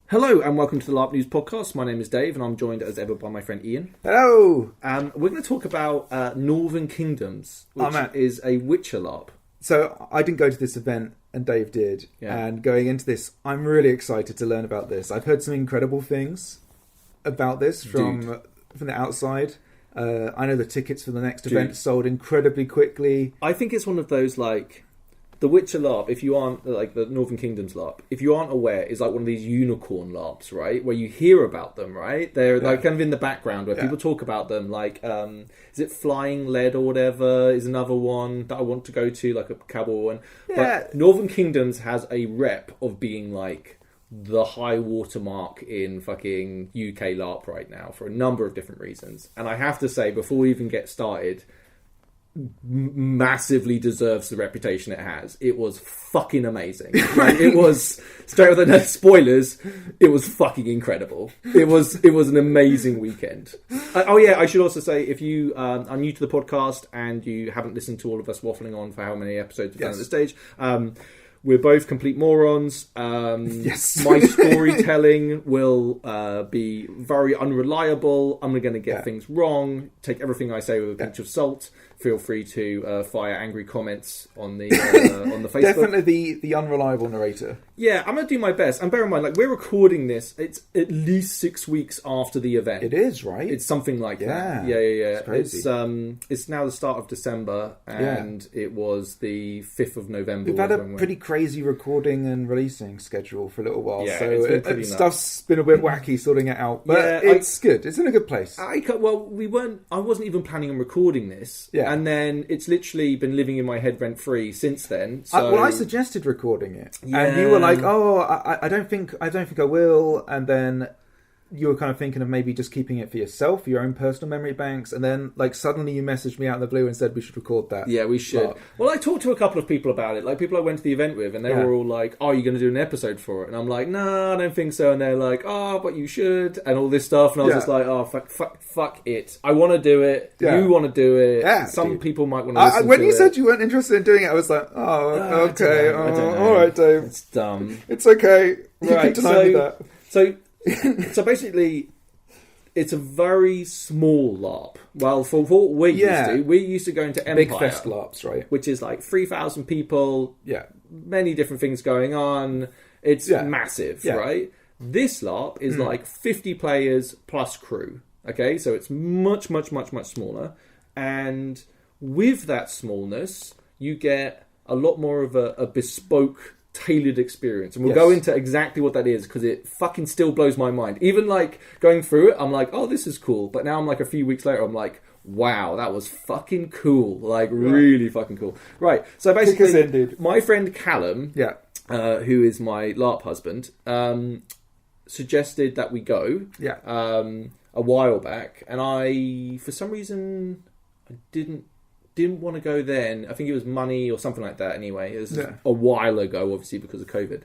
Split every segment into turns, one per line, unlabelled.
Hello and welcome to the Larp News Podcast. My name is Dave and I'm joined as ever by my friend Ian.
Hello!
We're going to talk about Northern Kingdoms, which is a Witcher Larp.
So I didn't go to this event and Dave did. Yeah. And going into this, I'm really excited to learn about this. I've heard some incredible things about this from the outside. I know the tickets for the next event sold incredibly quickly.
I think it's one of those the Witcher LARP, if you aren't, the Northern Kingdoms LARP, if you aren't aware, is like one of these unicorn LARPs, right? Where you hear about them, right? They're kind of in the background where people talk about them, is it Flying Lead or whatever is another one that I want to go to, like a cowboy one. Yeah. But Northern Kingdoms has a rep of being the high watermark in fucking UK LARP right now for a number of different reasons. And I have to say, before we even get started, massively deserves the reputation it has. It was fucking amazing. It was, straight with no spoilers, it was fucking incredible. It was an amazing weekend. I should also say, if you are new to the podcast and you haven't listened to all of us waffling on for how many episodes we've done at this stage, we're both complete morons.
Yes.
My storytelling will be very unreliable. I'm going to get things wrong. Take everything I say with a pinch of salt. Feel free to fire angry comments on the Facebook.
Definitely the unreliable narrator.
Yeah, I'm going to do my best. And bear in mind, we're recording this. It's at least 6 weeks after the event.
It is, right?
It's something like that. Yeah.
It's crazy.
It's now the start of December, and it was the 5th of November.
We've had a pretty crazy recording and releasing schedule for a little while,
yeah,
so stuff's been a bit wacky sorting it out. But it's good. It's in a good place.
I wasn't even planning on recording this. Yeah. And then it's literally been living in my head rent-free since then. So...
I suggested recording it, and you were like, "Oh, I don't think I will." And then you were kind of thinking of maybe just keeping it for yourself, for your own personal memory banks. And then, suddenly you messaged me out of the blue and said we should record that.
Yeah, we should. Well, I talked to a couple of people about it, people I went to the event with, and they were all like, "Oh, you're going to do an episode for it?" And I'm like, "No, I don't think so." And they're like, "Oh, but you should," and all this stuff. And I was just like, "Oh, fuck it. I want to do it. Yeah. You want to do it. Yeah, Some people might want to listen to it."
When you said you weren't interested in doing it, I was like, "Oh, okay.
I don't know.
All right, Dave.
It's dumb.
It's okay. You can deny me that."
So basically... It's a very small LARP. Well, for what we're used to going to Empire.
Big fest LARPs, right?
Which is 3,000 people. Yeah. Many different things going on. It's massive, right? This LARP is 50 players plus crew. Okay, so it's much, much, much, much smaller. And with that smallness, you get a lot more of a bespoke tailored experience, and we'll go into exactly what that is, because it fucking still blows my mind. Even going through it, I'm like, oh, this is cool, but now I'm a few weeks later, I'm like, wow, that was fucking cool, really fucking cool. Right, so basically my friend Callum, who is my LARP husband, suggested that we go a while back, and I, for some reason, I didn't want to go then. I think it was money or something like that anyway. It was a while ago, obviously, because of COVID.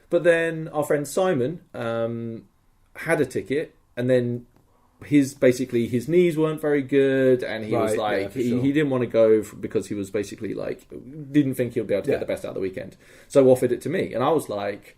But then our friend Simon had a ticket, and then his knees weren't very good, and he was he didn't want to go because he was basically didn't think he'll be able to get the best out of the weekend. So offered it to me, and I was like,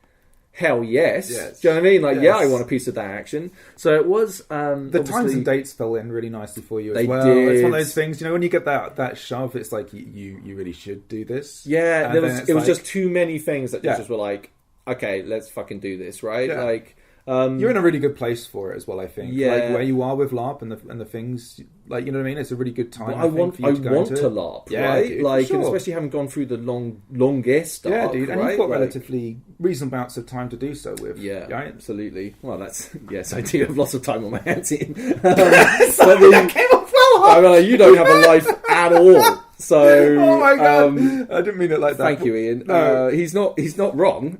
hell yes. Do you know what I mean? I want a piece of that action. So it was...
the times and dates fell in really nicely for you as well.
Did.
It's one of those things, when you get that shove, it's you really should do this.
Yeah, it was just too many things that just were like, okay, let's fucking do this, right? Yeah.
You're in a really good place for it as well, I think.
Yeah.
Where you are with LARP and the things, you know what I mean? It's a really good time.
I want to LARP, right? Dude, and especially having gone through the longest arc,
yeah, dude, and you've got relatively reasonable amounts of time to do so with.
Yeah,
right?
Absolutely. Well, yes, I do have lots of time on my hands.
Sorry, that came off well.
I mean, you don't have a life at all. So,
oh my god, I didn't mean it like that.
Thank you, Ian.
No.
He's not wrong.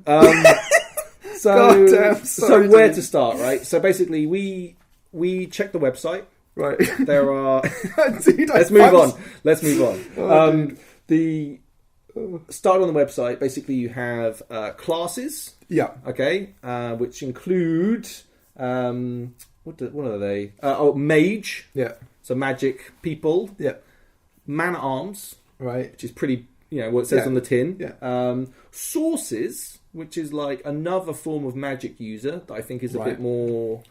So
where to start, right? So basically, we checked the website.
Right.
There are...
Dude,
Let's move on.
Oh,
start on the website. Basically, you have classes.
Yeah.
Okay. Which include... what are they? Mage.
Yeah.
So magic people.
Yeah.
Man-at-arms.
Right.
Which is pretty... what it says on the tin.
Yeah.
Sources, which is like another form of magic user that I think is a bit more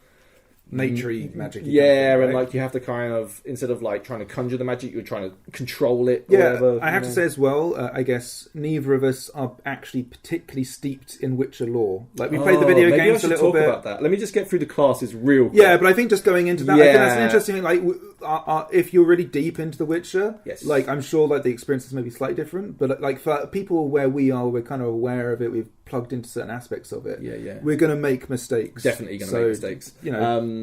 naturey magic.
Yeah, and like you have to kind of, instead of like trying to conjure the magic, you're trying to control it. Or whatever,
I have to say as well, I guess neither of us are actually particularly steeped in Witcher lore. Like we played the video games a little bit.
About that. Let me just get through the classes real quick.
Yeah, but I think just going into that, I think that's an interesting thing. Like, if you're really deep into The Witcher, like I'm sure like the experiences may be slightly different, but like for people where we are, we're kind of aware of it. We've plugged into certain aspects of it. We're going to make mistakes.
Definitely going to make mistakes. You know,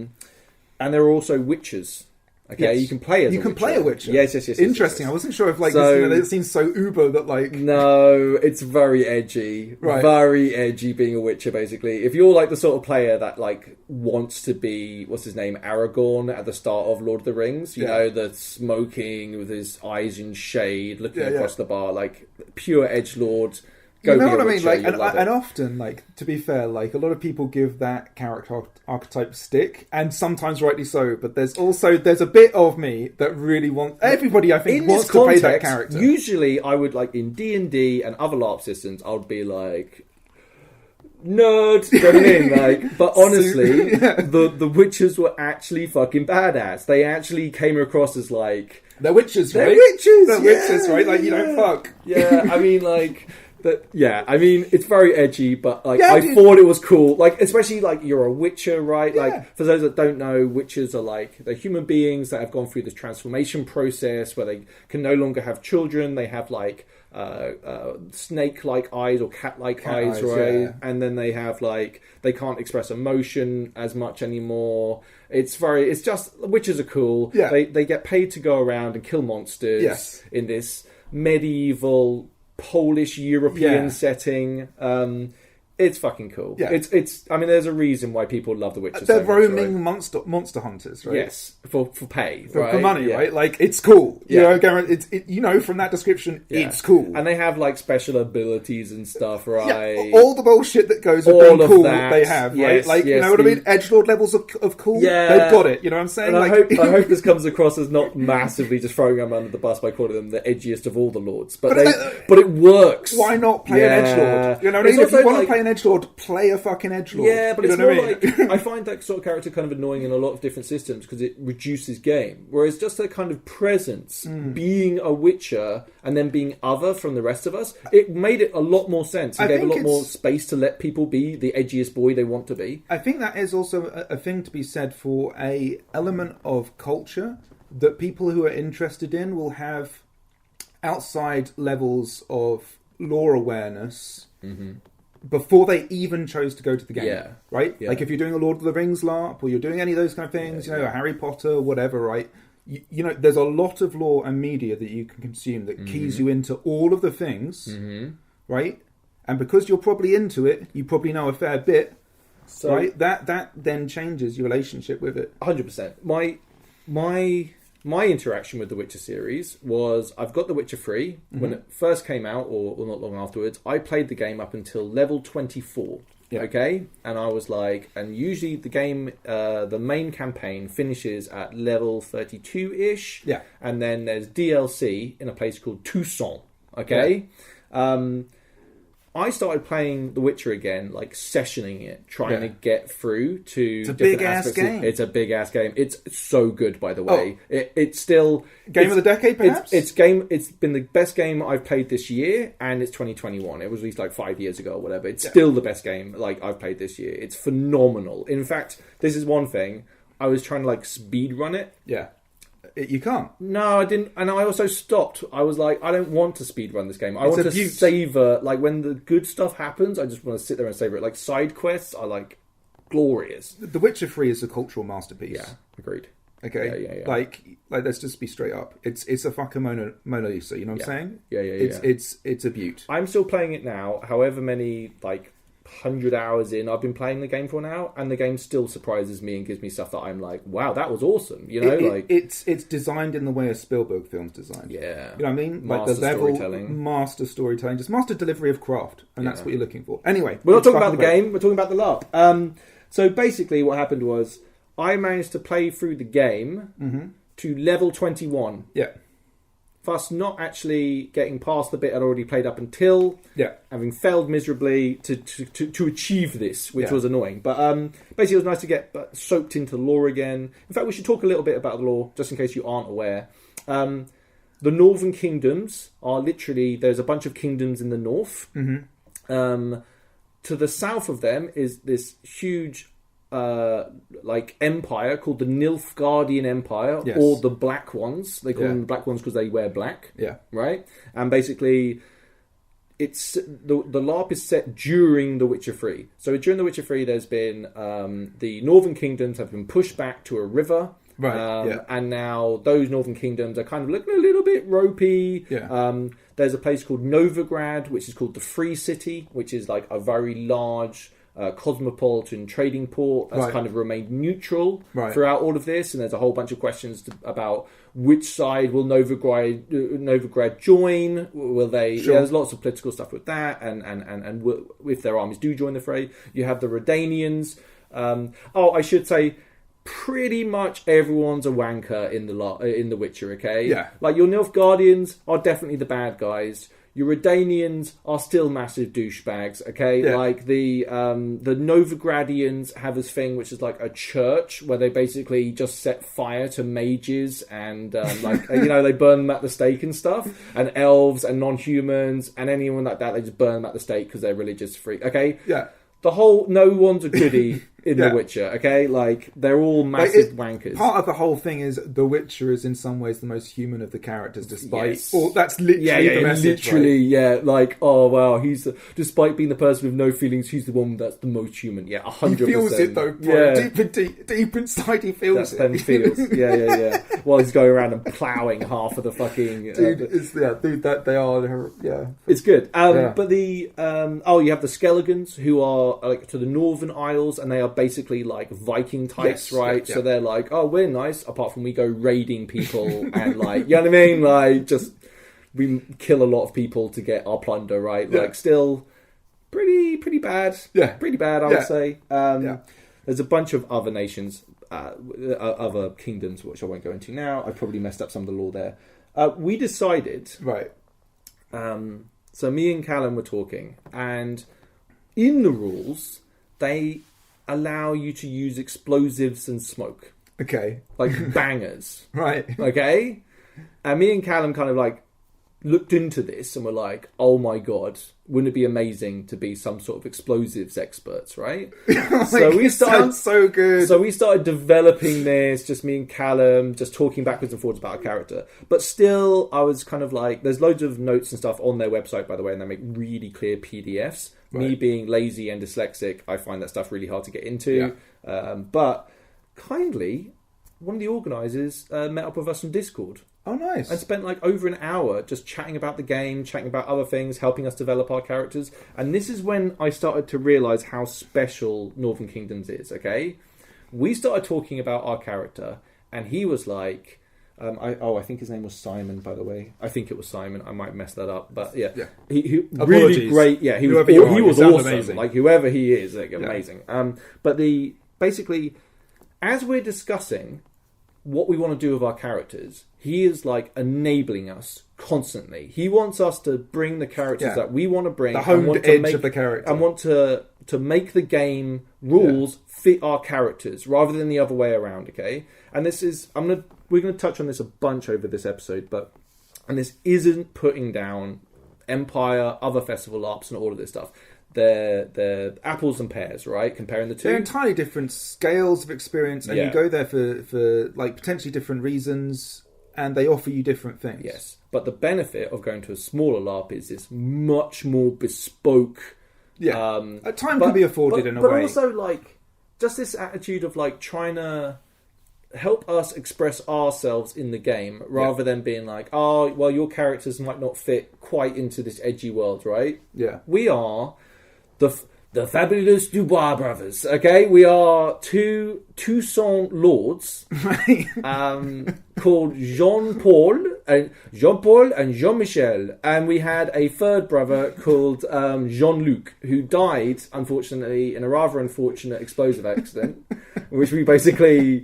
and there are also witches. Okay, you can play as a Witcher. You can play a Witcher. Yes.
Interesting. I wasn't sure if like it seems so uber that like
no, it's very edgy. Right. Very edgy being a Witcher. Basically, if you're like the sort of player that like wants to be what's his name Aragorn at the start of Lord of the Rings, you know, the smoking with his eyes in shade, looking across the bar, like pure edgelord.
You know what I mean? Like, and often, like, to be fair, like a lot of people give that character archetype stick, and sometimes rightly so. But there's a bit of me that really wants everybody. I think wants to play that character.
Usually, I would like in D&D and other LARP systems, I would be like nerd, you know what I mean? Like, but honestly, the Witchers were actually fucking badass. They actually came across as like
they're witches, right?
They're
witches, right? Like you don't fuck.
Yeah, I mean like. But, I mean, it's very edgy, but like I thought it was cool. Like, especially like you're a Witcher, right? Yeah. Like, for those that don't know, Witchers are like they're human beings that have gone through this transformation process where they can no longer have children. They have like snake-like eyes or cat-like eyes, right? Yeah. And then they have like they can't express emotion as much anymore. It's just Witchers are cool. Yeah. They get paid to go around and kill monsters in this medieval Polish European setting. It's fucking cool. Yeah. It's. I mean, there's a reason why people love The Witcher.
They're roaming monster hunters, right?
Yes, for pay,
for money, right? Like it's cool. Yeah. You know, from that description, it's cool.
And they have like special abilities and stuff, right?
Yeah, all the bullshit that goes with being cool, they have, right? Like you know what I mean? Edgelord levels of cool. Yeah, they've got it. You know what I'm saying?
And I hope this comes across as not massively just throwing them under the bus by calling them the edgiest of all the lords, but it works.
Why not play an edgelord? You know what I mean? If you want to play an edgelord, play a fucking edgelord.
Yeah, but it's more like I find that sort of character kind of annoying in a lot of different systems because it reduces game. Whereas just a kind of presence, being a Witcher and then being other from the rest of us, it made it a lot more sense. It gave a lot more space to let people be the edgiest boy they want to be.
I think that is also a thing to be said for a element of culture that people who are interested in will have outside levels of lore awareness before they even chose to go to the game, right? Yeah. Like if you're doing a Lord of the Rings LARP or you're doing any of those kind of things, Harry Potter, whatever, right? You know, there's a lot of lore and media that you can consume that keys you into all of the things, right? And because you're probably into it, you probably know a fair bit, right? That then changes your relationship with it.
100%. My interaction with the Witcher series was I've got The Witcher 3. When it first came out, or not long afterwards, I played the game up until level 24. Yeah. Okay? And I was like, and usually the game, the main campaign finishes at level 32-ish. Yeah. And then there's DLC in a place called Toussaint. Okay? Yeah. I started playing The Witcher again, like sessioning it, trying to get through to
it's a big ass game.
It's a big ass game. It's so good, by the way. It's still
game of the decade, perhaps.
It's been the best game I've played this year, and it's 2021. It was released like 5 years ago or whatever. It's still the best game like I've played this year. It's phenomenal. In fact, this is one thing. I was trying to like speed run it.
Yeah. You can't.
No, I didn't. And I also stopped. I was like, I don't want to speedrun this game. I want to savor, like, when the good stuff happens, I just want to sit there and savor it. Like, side quests are, like, glorious.
The Witcher 3 is a cultural masterpiece.
Yeah, agreed.
Okay? Yeah. Like, let's just be straight up. It's a fucking Mona Lisa, you know what I'm saying?
Yeah.
It's a beaut.
I'm still playing it now, however many, like, 100 hours in I've been playing the game for now, and the game still surprises me and gives me stuff that I'm like, wow, that was awesome, you know?
It's designed in the way a Spielberg film's designed.
Yeah.
You know what I mean?
Master
like the level,
storytelling.
Master storytelling, just master delivery of craft, and that's what you're looking for. Anyway,
we're not talking about the game, we're talking about the LARP. So basically what happened was I managed to play through the game to level 21.
Yeah.
thus not actually getting past the bit I'd already played up until, having failed miserably to achieve this, which was annoying. But basically, it was nice to get soaked into the lore again. In fact, we should talk a little bit about the lore, just in case you aren't aware. The Northern Kingdoms are literally, there's a bunch of kingdoms in the north. Mm-hmm. To the south of them is this huge empire called the Nilfgaardian Empire, or the Black Ones. They call them the Black Ones because they wear black. Yeah. Right? And basically, it's the LARP is set during The Witcher 3. So during The Witcher 3, there's been the Northern Kingdoms have been pushed back to a river. Right. And now those Northern Kingdoms are kind of looking a little bit ropey. Yeah. There's a place called Novigrad, which is called the Free City, which is like a very large cosmopolitan trading port that's kind of remained neutral throughout all of this. And there's a whole bunch of questions about which side will Novigrad join. Will they? Sure. Yeah, there's lots of political stuff with that, and if their armies do join the fray, you have the Redanians. I should say, pretty much everyone's a wanker in the Witcher, okay? Yeah. Like, your Nilfgaardians are definitely the bad guys. Your Redanians are still massive douchebags, okay? Yeah. Like, the Novigradians have this thing which is like a church where they basically just set fire to mages and, they burn them at the stake and stuff. And elves and non-humans and anyone like that, they just burn them at the stake because they're religious freak, okay? Yeah. The whole, no one's a goodie in The Witcher, okay? Like, they're all massive wankers.
Part of the whole thing is The Witcher is in some ways the most human of the characters, despite... Or that's literally the message,
like, oh, wow, despite being the person with no feelings, he's the one that's the most human. Yeah, 100%.
He feels it, though, bro. Yeah. Deep inside, he feels it.
Then feels. Yeah. While he's going around and ploughing half of the fucking...
they are... Yeah.
It's good. But the... you have the Skelligans, who are like to the Northern Isles, and they are basically like Viking types, right? Yeah. So they're like, oh, we're nice, apart from we go raiding people and like, you know what I mean? Like, just we kill a lot of people to get our plunder, right? Yeah. Like, still pretty bad. Yeah, pretty bad, I would say. There's a bunch of other nations, other kingdoms, which I won't go into now. I probably messed up some of the lore there. We decided, right? So me and Callum were talking, and in the rules, they allow you to use explosives and smoke. Okay. Like bangers. Right. Okay? And me and Callum kind of like looked into this and were like, oh my God, wouldn't it be amazing to be some sort of explosives experts, right?
Sounds so good.
So we started developing this, just me and Callum, just talking backwards and forwards about our character. But still, I was kind of like, there's loads of notes and stuff on their website, by the way, and they make really clear PDFs. Right. Me being lazy and dyslexic, I find that stuff really hard to get into. Yeah. But kindly, one of the organisers met up with us on Discord.
Oh, nice.
And spent like over an hour just chatting about the game, chatting about other things, helping us develop our characters. And this is when I started to realise how special Northern Kingdoms is, okay? We started talking about our character, and he was like... I think his name was Simon, by the way. I think it was Simon. I might mess that up, but yeah. He really great. Yeah, he was awesome. Amazing. Like, whoever he is, like, amazing. But basically, as we're discussing what we want to do with our characters, he is like enabling us constantly. He wants us to bring the characters that we want to bring,
the honed edge of the character,
and want to make the game rules fit our characters rather than the other way around. Okay, and this is we're going to touch on this a bunch over this episode, and this isn't putting down Empire, other festival LARPs, and all of this stuff. They're apples and pears, right? Comparing the two.
They're entirely different scales of experience, and you go there for like potentially different reasons, and they offer you different things.
Yes, but the benefit of going to a smaller LARP is it's much more bespoke.
Yeah, time can be afforded in a way.
But also, like, just this attitude of like trying to help us express ourselves in the game rather than being like, oh, well, your characters might not fit quite into this edgy world, right? Yeah. We are the fabulous Dubois brothers, okay? We are two Toussaint lords called Jean-Paul and Jean-Michel, and we had a third brother called Jean-Luc, who died, unfortunately, in a rather unfortunate explosive accident. which we basically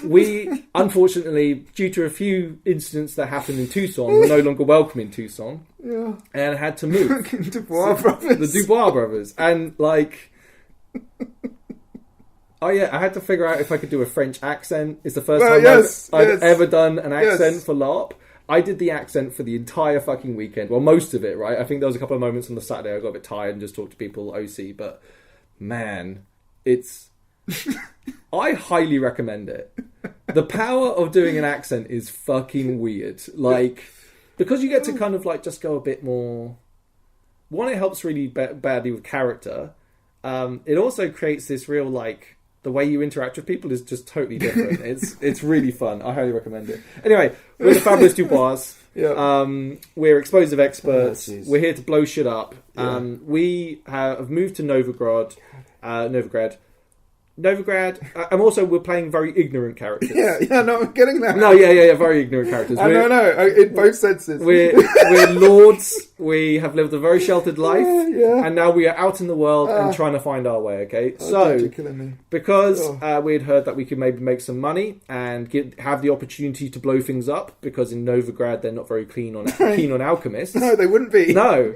we unfortunately, due to a few incidents that happened in Tucson, were no longer welcome in Tucson, and had to move. The Dubois brothers, and like, oh yeah, I had to figure out if I could do a French accent. It's the first time I've ever done an accent for LARP. I did the accent for the entire fucking weekend. Well, most of it, right? I think there was a couple of moments on the Saturday I got a bit tired and just talked to people OC, but man, it's... I highly recommend it. The power of doing an accent is fucking weird. Like, because you get to kind of like just go a bit more... One, it helps really badly with character. It also creates this real, like... The way you interact with people is just totally different. It's really fun. I highly recommend it. Anyway, we're the Fabulous Dubois. We're explosive experts. We're here to blow shit up. We have moved to Novigrad. We're playing very ignorant characters.
No, I'm getting that.
No, very ignorant characters.
In both senses.
We're lords. We have lived a very sheltered life, and now we are out in the world and trying to find our way. Okay,
you're killing me.
Because we had heard that we could maybe make some money and have the opportunity to blow things up, because in Novigrad they're not very keen on alchemists.
No, they wouldn't be.
No,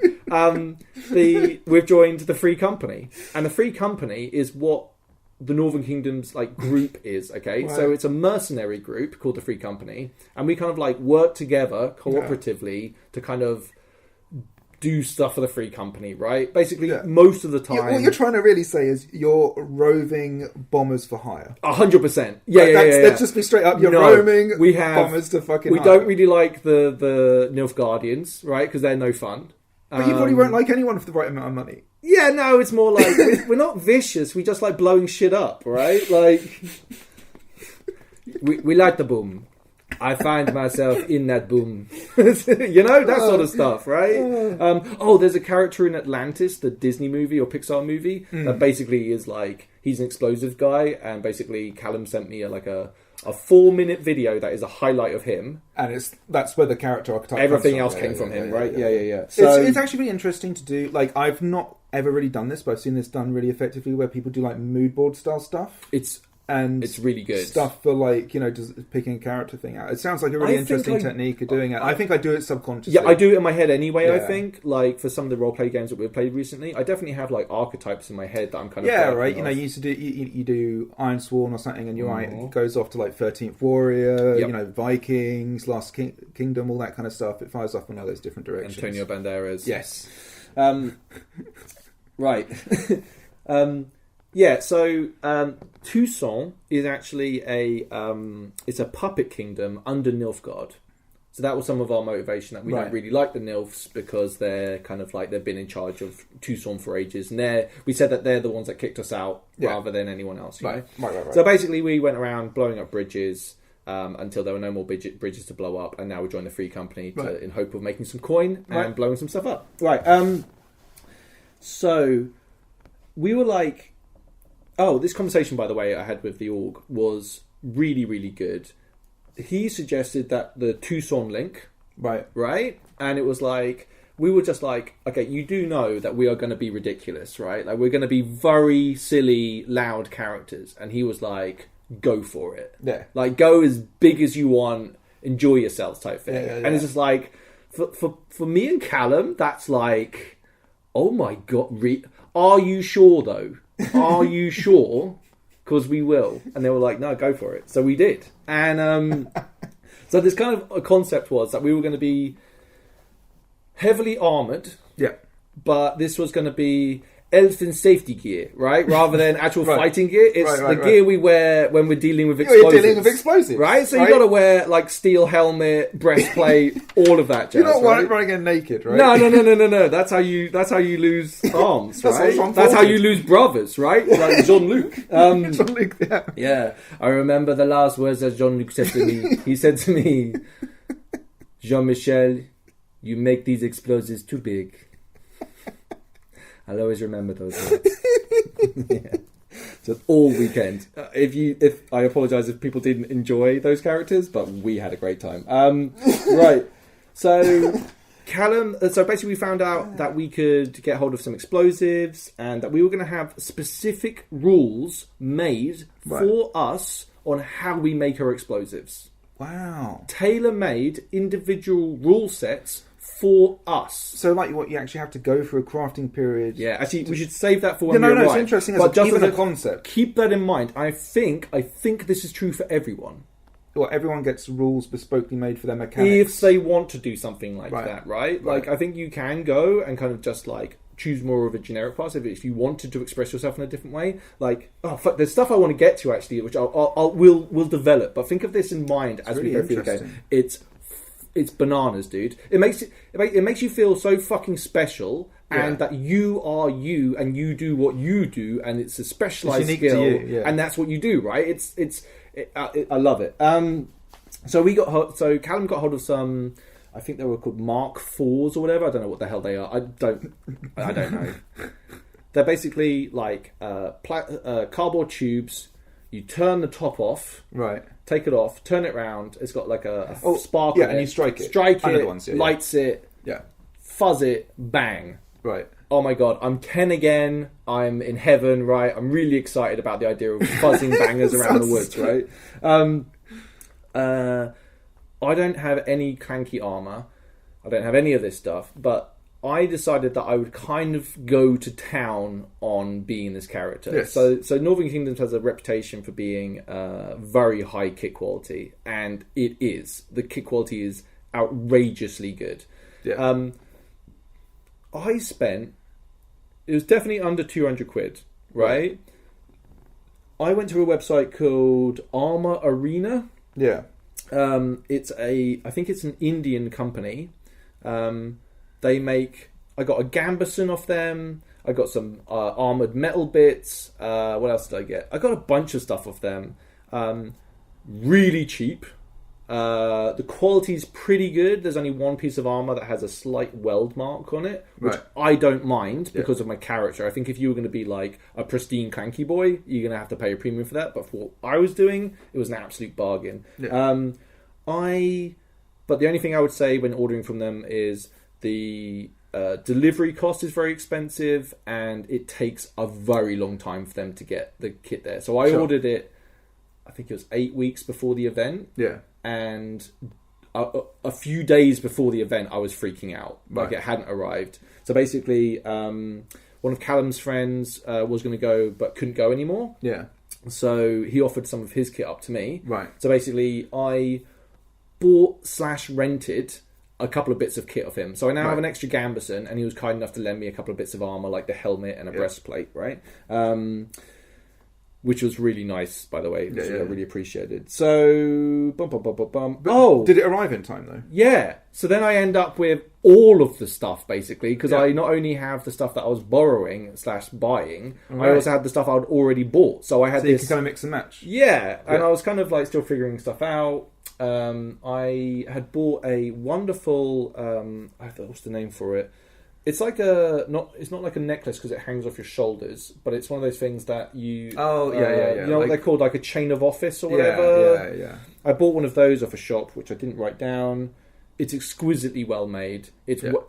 we've joined the Free Company, and the Free Company is what the Northern Kingdom's like group is, okay? Right. So it's a mercenary group called the Free Company, and we kind of like work together cooperatively to kind of do stuff for the Free Company, right? Basically, most of the time...
what you're trying to really say is you're roving bombers for hire.
100%.
Let's just be straight up. You're roaming bombers to fucking hire.
We don't really like the Nilfgaardians, right? Because they're no fun.
But you probably won't like anyone for the right amount of money.
Yeah, no, it's more like we're not vicious. We just like blowing shit up, right? Like we like the boom. I find myself in that boom. That sort of stuff, right? There's a character in Atlantis, the Disney movie or Pixar movie, that basically is like he's an explosive guy, and basically Callum sent me a 4-minute video that is a highlight of him,
and that's where the character archetype.
Everything else came from him, right? Yeah. So
it's actually really interesting to do. Like, I've not ever really done this, but I've seen this done really effectively, where people do like mood board style stuff. It's really good stuff for like just picking a character thing out. It sounds like a really interesting technique of doing it. I think I do it subconsciously.
Yeah, I do it in my head anyway. I think like for some of the roleplay games that we've played recently, I definitely have like archetypes in my head that I'm kind of
right. You used to do you do Iron Sworn or something, and it goes off to like 13th Warrior, Vikings, Last Kingdom, all that kind of stuff. It fires off in all those different directions.
Antonio Banderas,
yes,
right. So Tucson is actually it's a puppet kingdom under Nilfgaard. So that was some of our motivation, that we don't really like the Nilfs because they're kind of like they've been in charge of Tucson for ages, and we said that they're the ones that kicked us out rather than anyone else. Right. So basically, we went around blowing up bridges until there were no more bridges to blow up, and now we joined the Free Company in hope of making some coin and blowing some stuff up. Right. So we were like. Oh, this conversation, by the way, I had with the org was really, really good. He suggested that the Tucson link, right? And it was like, we were just like, okay, you do know that we are going to be ridiculous, right? Like, we're going to be very silly, loud characters. And he was like, go for it.
Yeah.
Like, go as big as you want, enjoy yourselves type thing. Yeah. And it's just like, for me and Callum, that's like, oh my God, are you sure though? Are you sure? Because we will. And they were like, no, go for it. So we did. And so this kind of a concept was that we were going to be heavily armoured.
Yeah.
But this was going to be elfin safety gear, right? Rather than actual fighting gear. It's the gear we wear when we're dealing with explosives.
You're dealing with explosives.
Right? So you got to wear like steel helmet, breastplate, all of that jazz.
You're not running in naked, right?
No. That's how you lose arms, right? That's how you lose brothers, right? Like Jean-Luc.
Jean-Luc, yeah.
Yeah. I remember the last words that Jean-Luc said to me. He said to me, Jean-Michel, you make these explosives too big. I'll always remember those words. Yeah. So all weekend. If I apologise if people didn't enjoy those characters, but we had a great time. Right. So Callum, so basically we found out that we could get hold of some explosives and that we were going to have specific rules made for us on how we make our explosives.
Wow.
Tailor-made individual rule sets for us.
So, like, what you actually have to go through a crafting period.
Yeah, actually, we should save that for when we arrive.
It's interesting. But just as a concept,
keep that in mind. I think this is true for everyone.
Well, everyone gets rules bespokely made for their mechanics
if they want to do something like that, right? Like, I think you can go and kind of just like choose more of a generic path if you wanted to express yourself in a different way. Like, oh fuck, there's stuff I want to get to actually, which we'll develop. But think of this in mind as we go through the game. It's bananas, dude. It makes you feel so fucking special, and that you are you, and you do what you do, and it's a specialized skill, and that's what you do, right? I love it. So Callum got hold of some. I think they were called Mark IVs or whatever. I don't know what the hell they are. I don't know. They're basically like cardboard tubes. You turn the top off.
Right.
Take it off. Turn it round. It's got like a spark.
Yeah, and you strike it.
Lights it.
Yeah.
Fuzz it. Bang.
Right.
Oh my god, I'm 10 again. I'm in heaven, right? I'm really excited about the idea of fuzzing bangers around the woods, right? I don't have any clanky armor. I don't have any of this stuff, but I decided that I would kind of go to town on being this character.
Yes.
So Northern Kingdoms has a reputation for being very high kit quality, and it is. The kit quality is outrageously good.
Yeah.
It was definitely under 200 quid, right? I went to a website called Armor Arena.
Yeah.
I think it's an Indian company. I got a gambeson off them. I got some armored metal bits. What else did I get? I got a bunch of stuff off them. Really cheap. The quality's pretty good. There's only one piece of armor that has a slight weld mark on it, which I don't mind because of my character. I think if you were going to be like a pristine clanky boy, you're going to have to pay a premium for that. But for what I was doing, it was an absolute bargain. Yeah. But the only thing I would say when ordering from them is the delivery cost is very expensive, and it takes a very long time for them to get the kit there. So I ordered it, I think it was 8 weeks before the event.
Yeah.
And a few days before the event, I was freaking out. Like, it hadn't arrived. So basically, one of Callum's friends was going to go, but couldn't go anymore.
Yeah.
So he offered some of his kit up to me.
Right.
So basically, I bought/rented a couple of bits of kit of him. So I now have an extra gambeson, and he was kind enough to lend me a couple of bits of armor, like the helmet and a breastplate, right? Which was really nice, by the way. I really appreciated. So,
did it arrive in time, though?
Yeah. So then I end up with all of the stuff, basically, because I not only have the stuff that I was borrowing/buying, I also had the stuff I'd already bought. So I had
you can kind of mix and match.
Yeah, and I was kind of like still figuring stuff out. I had bought a wonderful, what's the name for it? It's like it's not like a necklace because it hangs off your shoulders, but it's one of those things that you...
You know
what they're called, like a chain of office or whatever?
Yeah.
I bought one of those off a shop, which I didn't write down. It's exquisitely well made.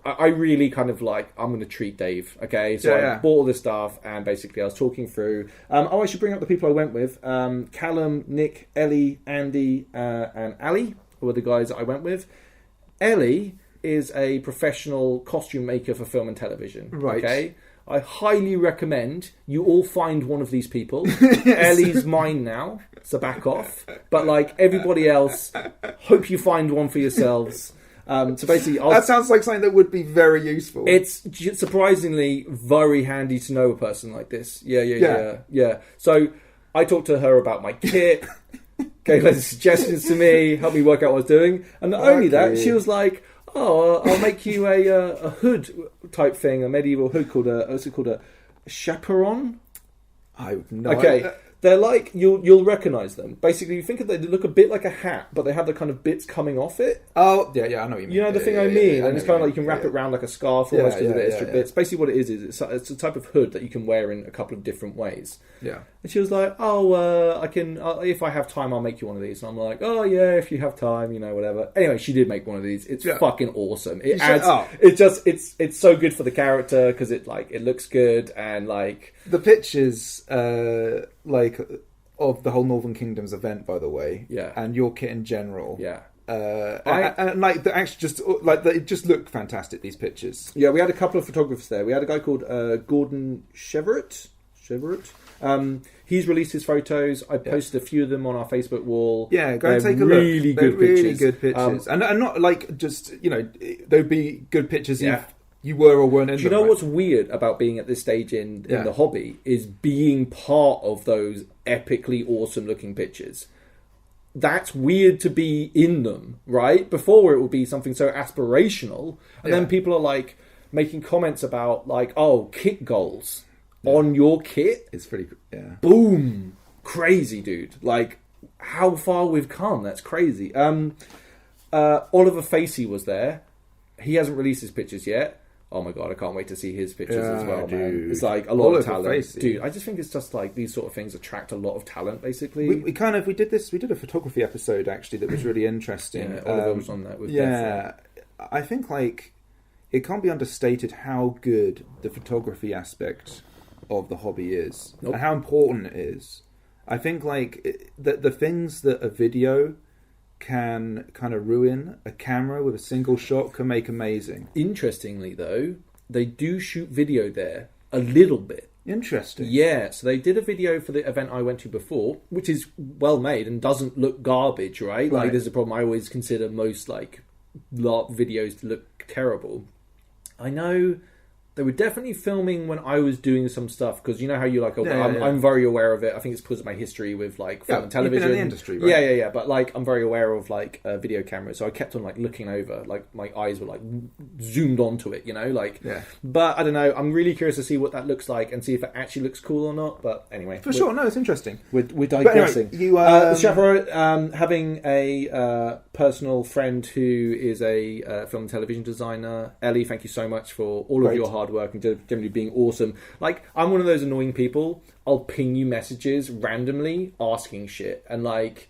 I really kind of like, I'm going to treat Dave, okay? So I bought all this stuff, and basically I was talking through... I should bring up the people I went with. Callum, Nick, Ellie, Andy, and Ali were the guys that I went with. Ellie is a professional costume maker for film and television.
Right.
Okay? I highly recommend you all find one of these people. Yes. Ellie's mine now, so back off. But like everybody else, hope you find one for yourselves. So basically,
that sounds like something that would be very useful.
It's surprisingly very handy to know a person like this. Yeah. So I talked to her about my kit, gave her suggestions to me, helped me work out what I was doing, and not only that, she was like, I'll make you a hood type thing, a medieval hood called a chaperon.
I know.
Okay, They're like, you'll recognise them. Basically, you think of they look a bit like a hat, but they have the kind of bits coming off it.
Oh, yeah, I know what you mean.
You know the thing I mean? And it's kind of like you can wrap it around like a scarf almost because of the extra bits. Basically what it is it's a type of hood that you can wear in a couple of different ways.
Yeah.
And she was like, I can, if I have time, I'll make you one of these. And I'm like, oh yeah, if you have time, whatever. Anyway, she did make one of these. It's fucking awesome. It adds, it's so good for the character because it looks good and like...
The pictures, of the whole Northern Kingdoms event, by the way.
Yeah.
And your kit in general.
Yeah.
It just looked fantastic, these pictures.
Yeah, we had a couple of photographers there. We had a guy called Gordon Cheverett. He's released his photos. I posted a few of them on our Facebook wall.
Yeah, go and take a look. They're really good pictures. And not like just, they'd be good pictures if you were or weren't in them.
Do you know what's weird about being at this stage in the hobby is being part of those epically awesome looking pictures. That's weird to be in them, right? Before it would be something so aspirational. And then people are like making comments about like, oh, kit goals on your kit.
It's pretty,
boom. Crazy, dude. Like, how far we've come. That's crazy. Oliver Facey was there. He hasn't released his pictures yet. Oh my god, I can't wait to see his pictures as well,
dude.
man. It's like a lot of talent.
Facey.
Dude, I just think it's just like these sort of things attract a lot of talent, basically.
We did a photography episode actually that was really interesting.
Yeah, Oliver was on that with
I think like it can't be understated how good the photography aspect of the hobby is and how important it is. I think like the things that a video can kind of ruin, a camera with a single shot can make amazing.
Interestingly, though, they do shoot video there a little bit.
Interesting.
Yeah, so they did a video for the event I went to before, which is well made and doesn't look garbage, right? Like, there's a problem. I always consider most like LARP videos to look terrible. I know they were definitely filming when I was doing some stuff because you know how you like. I'm very aware of it. I think it's because of my history with like film and television.
You've been in the industry, right?
Yeah. But like, I'm very aware of like video cameras, so I kept on like looking over. Like my eyes were like zoomed onto it, But I don't know. I'm really curious to see what that looks like and see if it actually looks cool or not. But anyway,
for sure, no, it's interesting.
We're digressing.
Anyway, you
Chaperone, having a personal friend who is a film and television designer, Ellie. Thank you so much for all of your hard work and generally being awesome. Like, I'm one of those annoying people. I'll ping you messages randomly asking shit and like,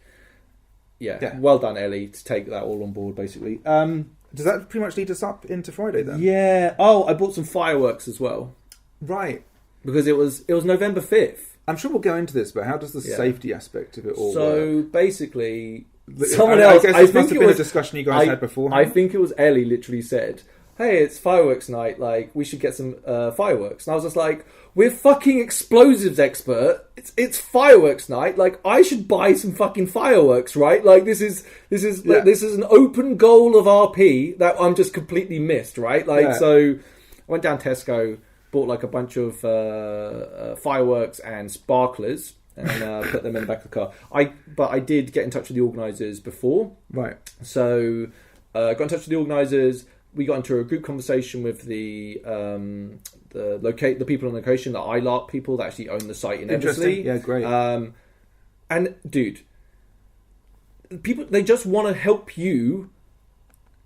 well done, Ellie, to take that all on board. Basically,
does that pretty much lead us up into Friday then?
Yeah. Oh, I bought some fireworks as well.
Right.
Because it was November 5th.
I'm sure we'll go into this, but how does the safety aspect of it all work?
So basically,
someone else. I guess must have been a discussion you guys had before.
I think it was Ellie literally said, hey, it's fireworks night, like, we should get some fireworks. And I was just like, we're fucking explosives expert. It's fireworks night. Like, I should buy some fucking fireworks, right? Like, this is an open goal of RP that I'm just completely missed, right? Like, so I went down Tesco, bought like a bunch of fireworks and sparklers and put them in the back of the car. But I did get in touch with the organisers before.
Right.
So got in touch with the organisers. We got into a group conversation with the people on location, the iLarp people that actually own the site in Eversley.
Yeah, great.
And dude, people, they just want to help you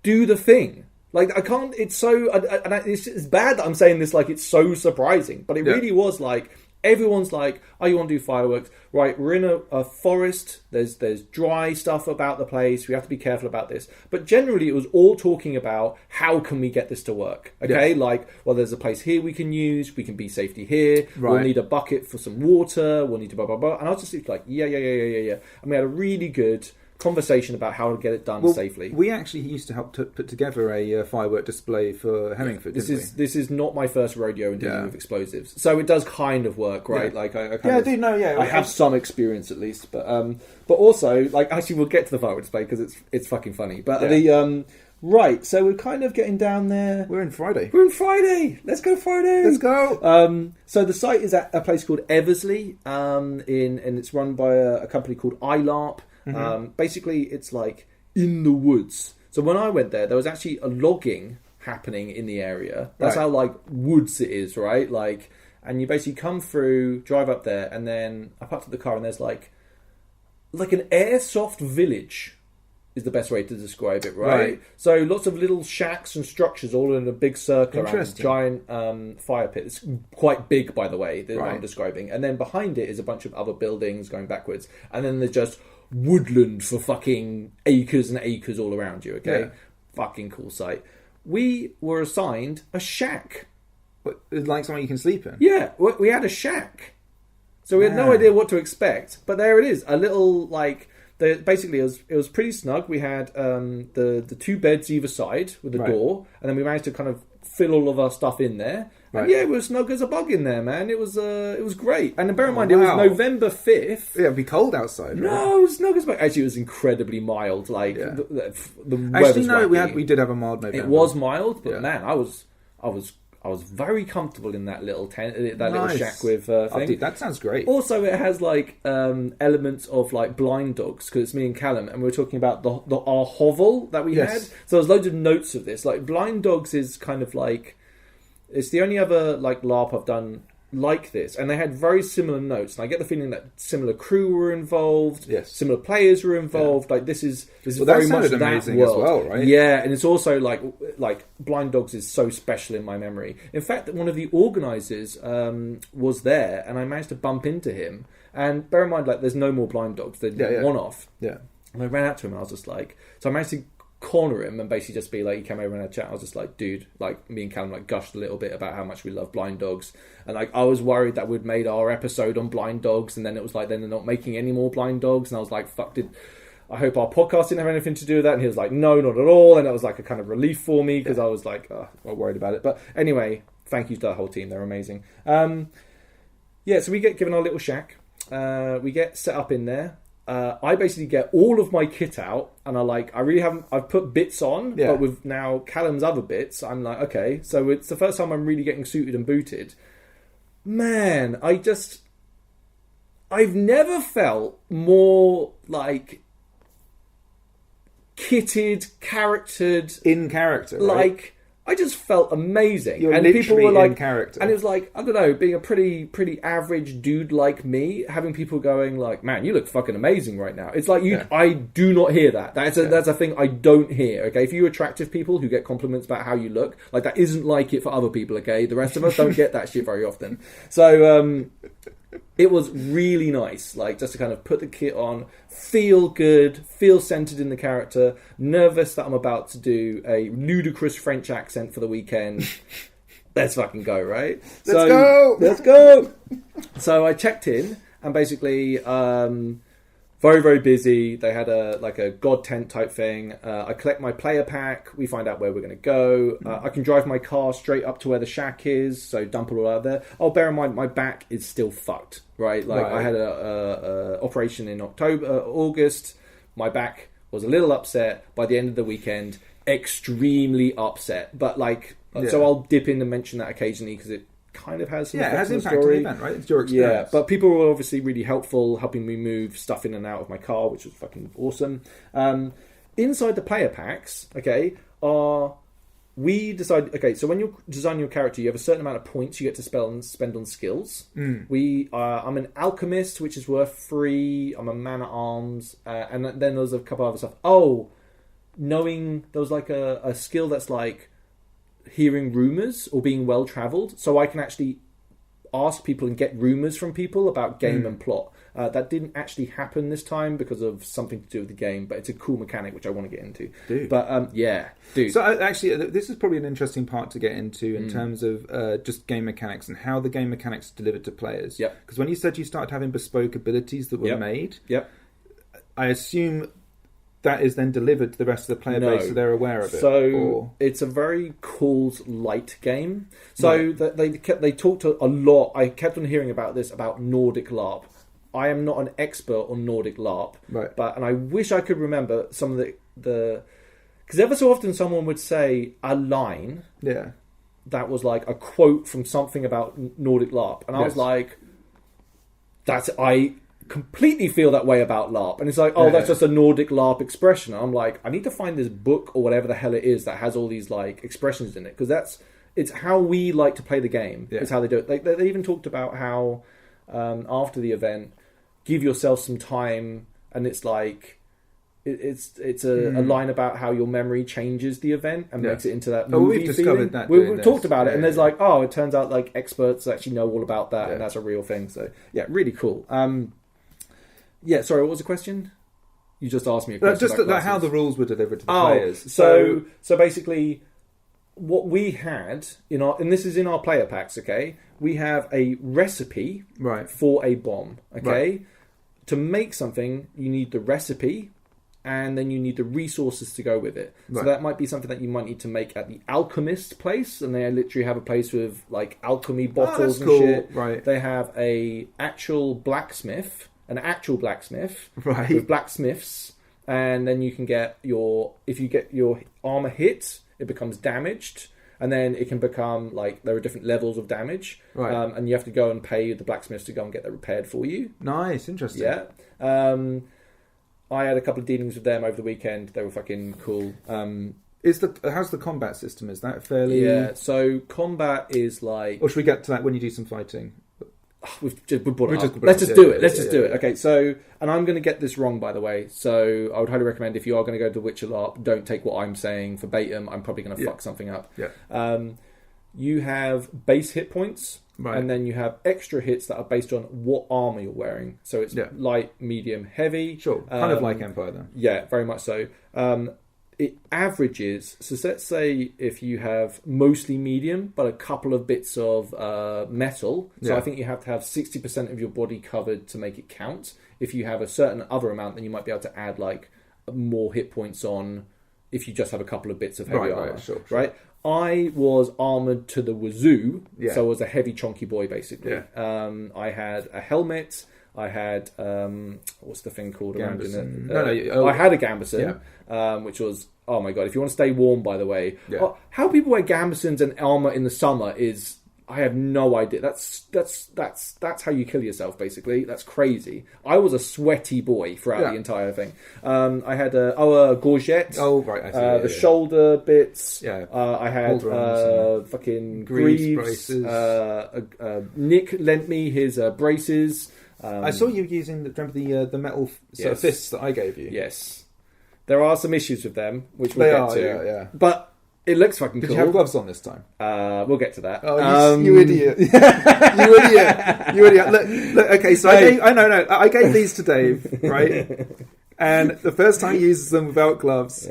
do the thing. Like, I can't. It's so. It's bad that I'm saying this. Like, it's so surprising, but it really was like. Everyone's like, oh, you want to do fireworks? Right, we're in a forest. There's dry stuff about the place. We have to be careful about this. But generally, it was all talking about how can we get this to work? Okay, like, well, there's a place here we can use. We can be safety here. Right. We'll need a bucket for some water. We'll need to blah, blah, blah. And I was just like, yeah. And we had a really good conversation about how to get it done safely.
We actually used to help put together a firework display for Hemmingford.
This is not my first rodeo in dealing with explosives, so it does kind of work, right? Yeah. Like I do know. Yeah, I have some experience at least, but also like actually we'll get to the firework display because it's fucking funny. But right, so we're kind of getting down there.
We're in Friday.
Let's go Friday.
Let's go.
So the site is at a place called Eversley, and it's run by a company called iLarp. Mm-hmm. Basically, it's like in the woods. So when I went there was actually a logging happening in the area. That's how like woods it is, right? Like, and you basically come through, drive up there, and then I parked up the car, and there's like an airsoft village is the best way to describe it, right? So lots of little shacks and structures all in a big circle around a giant fire pit. It's quite big, by the way, that I'm describing. And then behind it is a bunch of other buildings going backwards. And then there's just woodland for fucking acres and acres all around you, okay? Yeah. Fucking cool site. We were assigned a shack.
What, like somewhere you can sleep in?
Yeah, we had a shack. So we had no idea what to expect. But there it is, a little, like... Basically, it was pretty snug. We had the two beds either side with a door, and then we managed to kind of fill all of our stuff in there. And yeah, it was snug as a bug in there, man. It was great. And bear in mind, it was November 5th.
Yeah, it'd be cold outside. Right?
No, it was snug as a bug. Actually, it was incredibly mild. Like the
weather's we did have a mild November.
It was mild, but man, I was very comfortable in that little tent, that little shack with thing.
Oh, dude, that sounds great.
Also, it has like elements of like blind dogs, because it's me and Callum, and we were talking about our hovel that we had. So there's loads of notes of this. Like blind dogs is kind of like, it's the only other like LARP I've done like this, and they had very similar notes, and I get the feeling that similar crew were involved, similar players were involved. Like this is very much that world,
as well, right?
Yeah, and it's also like Blind Dogs is so special in my memory. In fact, one of the organisers was there, and I managed to bump into him. And bear in mind, like there's no more Blind Dogs; they're one off.
Yeah,
and I ran out to him, and I was just like, so I managed to corner him and basically just be like, he came over and had a chat. I was just like, dude, like me and Callum like gushed a little bit about how much we love Blind Dogs, and like I was worried that we'd made our episode on Blind Dogs, and then it was like, then they're not making any more Blind Dogs, and I was like, fuck, I hope our podcast didn't have anything to do with that. And he was like, no, not at all. And it was like a kind of relief for me, because I was like, well, worried about it. But anyway, thank you to the whole team, they're amazing. So we get given our little shack, we get set up in there. I basically get all of my kit out, and I've put bits on, but with now Callum's other bits, I'm like, okay, so it's the first time I'm really getting suited and booted. Man, I've never felt more like kitted, charactered,
in character,
like I just felt amazing.
You're
and
literally
people were like,
in character.
And it was like, I don't know, being a pretty average dude like me, having people going like, man, you look fucking amazing right now. It's like, I do not hear that. That's a thing I don't hear, okay? If you're attractive people who get compliments about how you look, like that isn't like it for other people, okay? The rest of us don't get that shit very often. So, it was really nice, like just to kind of put the kit on, feel good, feel centered in the character, nervous that I'm about to do a ludicrous French accent for the weekend. Let's fucking go, right? Let's go! So I checked in, and basically, very, very busy. They had a god tent type thing. I collect my player pack. We find out where we're going to go. I can drive my car straight up to where the shack is, so dump it all out there. Oh, bear in mind, my back is still fucked, right? Like I had a operation in August. My back was a little upset. By the end of the weekend, extremely upset. But so I'll dip in and mention that occasionally, because it kind of has some
it has
on the
impact on the event, right? It's your experience.
Yeah, but people were obviously really helpful, helping me move stuff in and out of my car, which was fucking awesome. Inside the player packs, we decide, so when you're designing your character, you have a certain amount of points you get to spend on skills. I'm an alchemist, which is worth 3. I'm a man-at-arms, and then there's a couple other stuff. Knowing there was like a skill that's like hearing rumors or being well traveled, so I can actually ask people and get rumors from people about game and plot. That didn't actually happen this time because of something to do with the game, but it's a cool mechanic which I want to get into.
Dude.
But dude.
So actually, this is probably an interesting part to get into in terms of just game mechanics and how the game mechanics are delivered to players.
Yep.
Because when you said you started having bespoke abilities that were made, I assume that is then delivered to the rest of the player base, so they're aware of it.
So it's a very cools light game. So they talked a lot. I kept on hearing about this, about Nordic LARP. I am not an expert on Nordic LARP, and I wish I could remember some of the because ever so often someone would say a line that was like a quote from something about Nordic LARP, and I was like, I completely feel that way about LARP, and it's like, that's just a Nordic LARP expression. And I'm like, I need to find this book or whatever the hell it is that has all these like expressions in it, because it's how we like to play the game. It's how they do it. They even talked about how after the event, give yourself some time, and it's like it's a line about how your memory changes the event and makes it into that movie
we've discovered that.
We've talked about it, and there's like, it turns out like experts actually know all about that, and that's a real thing. So yeah, really cool. Sorry, what was the question? You just asked me a question.
Just about how the rules were delivered to the players.
So basically, what we had and this is in our player packs. Okay, we have a recipe for a bomb. Okay, right. To make something, you need the recipe, and then you need the resources to go with it. Right. So that might be something that you might need to make at the alchemist place, and they literally have a place with like alchemy bottles and shit.
Right.
They have an actual blacksmith with blacksmiths, and then you can get if you get your armor hit, it becomes damaged, and then it can become like there are different levels of damage, right? And you have to go and pay the blacksmiths to go and get that repaired for you.
Nice, interesting.
Yeah. I had a couple of dealings with them over the weekend. They were fucking cool.
How's the combat system? Is that fairly?
Yeah. So combat is like.
Or should we get to that when you do some fighting?
Let's just do it. Okay, so, and I'm going to get this wrong, by the way. So I would highly recommend if you are going to go to Witcher LARP, don't take what I'm saying verbatim. I'm probably going to fuck something up.
Yeah.
You have base hit points,
right,
and then you have extra hits that are based on what armor you're wearing. So it's light, medium, heavy.
Sure, kind of like Empire then.
Yeah, very much so. It averages, so let's say if you have mostly medium, but a couple of bits of metal, so I think you have to have 60% of your body covered to make it count. If you have a certain other amount, then you might be able to add like more hit points on if you just have a couple of bits of heavy armor.
Sure.
Right? I was armoured to the wazoo, so I was a heavy chonky boy basically.
Yeah.
I had a helmet, I had what's the thing called around in it?
I
had a gambeson, which was, oh my god! If you want to stay warm, by the way, how people wear gambesons and armor in the summer is, I have no idea. That's how you kill yourself, basically. That's crazy. I was a sweaty boy throughout the entire thing. I had a gorget.
Oh right, I see.
Shoulder bits.
Yeah.
I had fucking greaves. Nick lent me his braces.
I saw you using the metal sort of fists that I gave you.
Yes. There are some issues with them, which we'll get to.
Yeah.
But it looks fucking cool.
Did you have gloves on this time?
We'll get to that.
Oh, you idiot. You idiot. Look, okay, so I gave these to Dave, right? And the first time he uses them without gloves,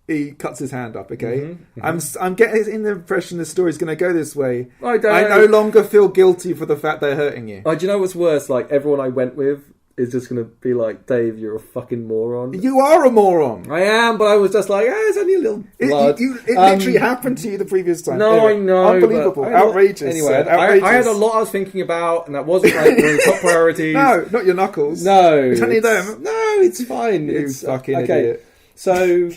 he cuts his hand up, okay? Mm-hmm. I'm getting the impression the story's going to go this way. I no longer feel guilty for the fact they're hurting you.
Do you know what's worse? Like, everyone I went with is just going to be like, Dave, you're a fucking moron.
You are a moron.
I am, but I was just like, it's only a little blood.
It literally happened to you the previous time.
No, anyway, I know.
Unbelievable. Outrageous.
Anyway,
outrageous.
I had a lot I was thinking about, and that wasn't like one of the top priorities.
No, not your knuckles.
No.
It's only them.
No, it's fine.
It's fucking idiot.
So...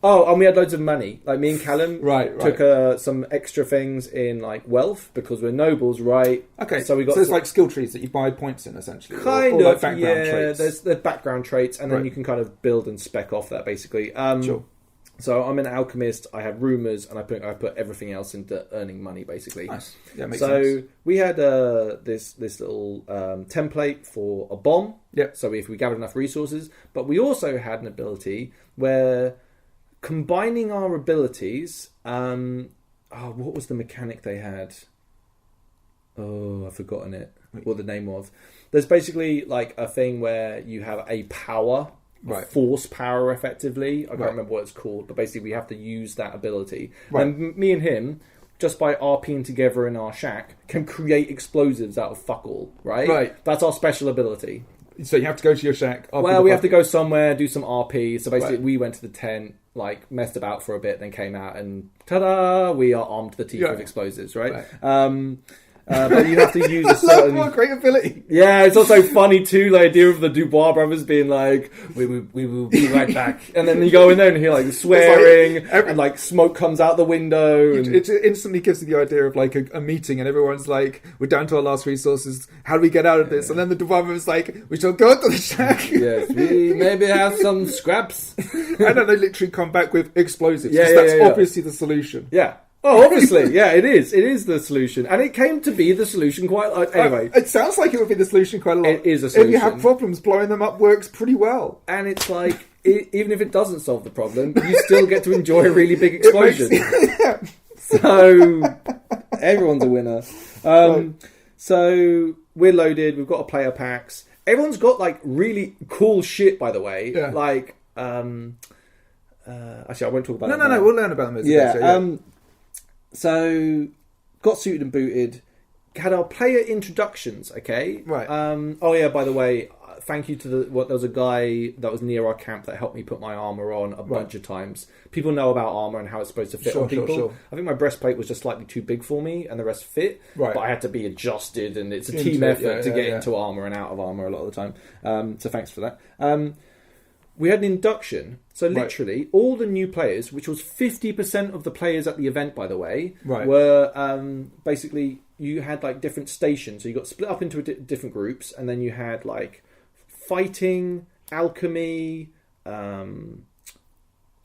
and we had loads of money. Like, me and Callum took some extra things in like wealth because we're nobles, right?
Okay, so it's like skill trees that you buy points in, essentially.
Kind of,
like background traits.
There's background traits, and then you can kind of build and spec off that basically.
Sure.
So I'm an alchemist. I have rumors, and I put everything else into earning money basically.
Nice. Yeah, makes sense.
So we had this little template for a bomb.
Yeah.
So if we gathered enough resources, but we also had an ability where, combining our abilities, what was the mechanic they had? Oh, I've forgotten it. What the name was. There's basically like a thing where you have a power, force power, effectively. I can't remember what it's called, but basically we have to use that ability. Right. And me and him, just by RPing together in our shack, can create explosives out of fuck all. Right. That's our special ability.
So you have to go to your shack.
Well, we have to go somewhere, do some RP. So basically, we went to the tent, like messed about for a bit, then came out, and ta-da! We are armed to the teeth with explosives, right? But you have to use a certain...
What a great ability!
Yeah, it's also funny too, the idea of the Dubois brothers being like, we will be right back. And then you go in there and hear like swearing, and like smoke comes out the window. And...
It instantly gives you the idea of like a meeting, and everyone's like, we're down to our last resources, how do we get out of this? And then the Dubois brothers like, we shall go to the shack.
Yes, we maybe have some scraps.
And then they literally come back with explosives. That's obviously the solution.
Yeah. Oh, obviously, yeah, it is. It is the solution, and it came to be the solution quite. Anyway,
it sounds like it would be the solution quite a lot.
It is a solution.
If you have problems, blowing them up works pretty well.
And it's like, even if it doesn't solve the problem, you still get to enjoy a really big explosion. So everyone's a winner. So we're loaded. We've got our player packs. Everyone's got like really cool shit, by the way.
Yeah.
Like, actually, I won't talk about that.
No. We'll learn about them as we go.
Yeah. So, got suited and booted. Had our player introductions, okay?
Right.
Oh, yeah, by the way, thank you to there was a guy that was near our camp that helped me put my armour on a bunch of times. People know about armour and how it's supposed to fit on people. Sure. I think my breastplate was just slightly too big for me and the rest fit. Right. But I had to be adjusted, and it's a team effort to get into armour and out of armour a lot of the time. So thanks for that. We had an induction, so literally all the new players, which was 50% of the players at the event, by the way, were basically, you had like different stations. So you got split up into different groups, and then you had like fighting, alchemy, well,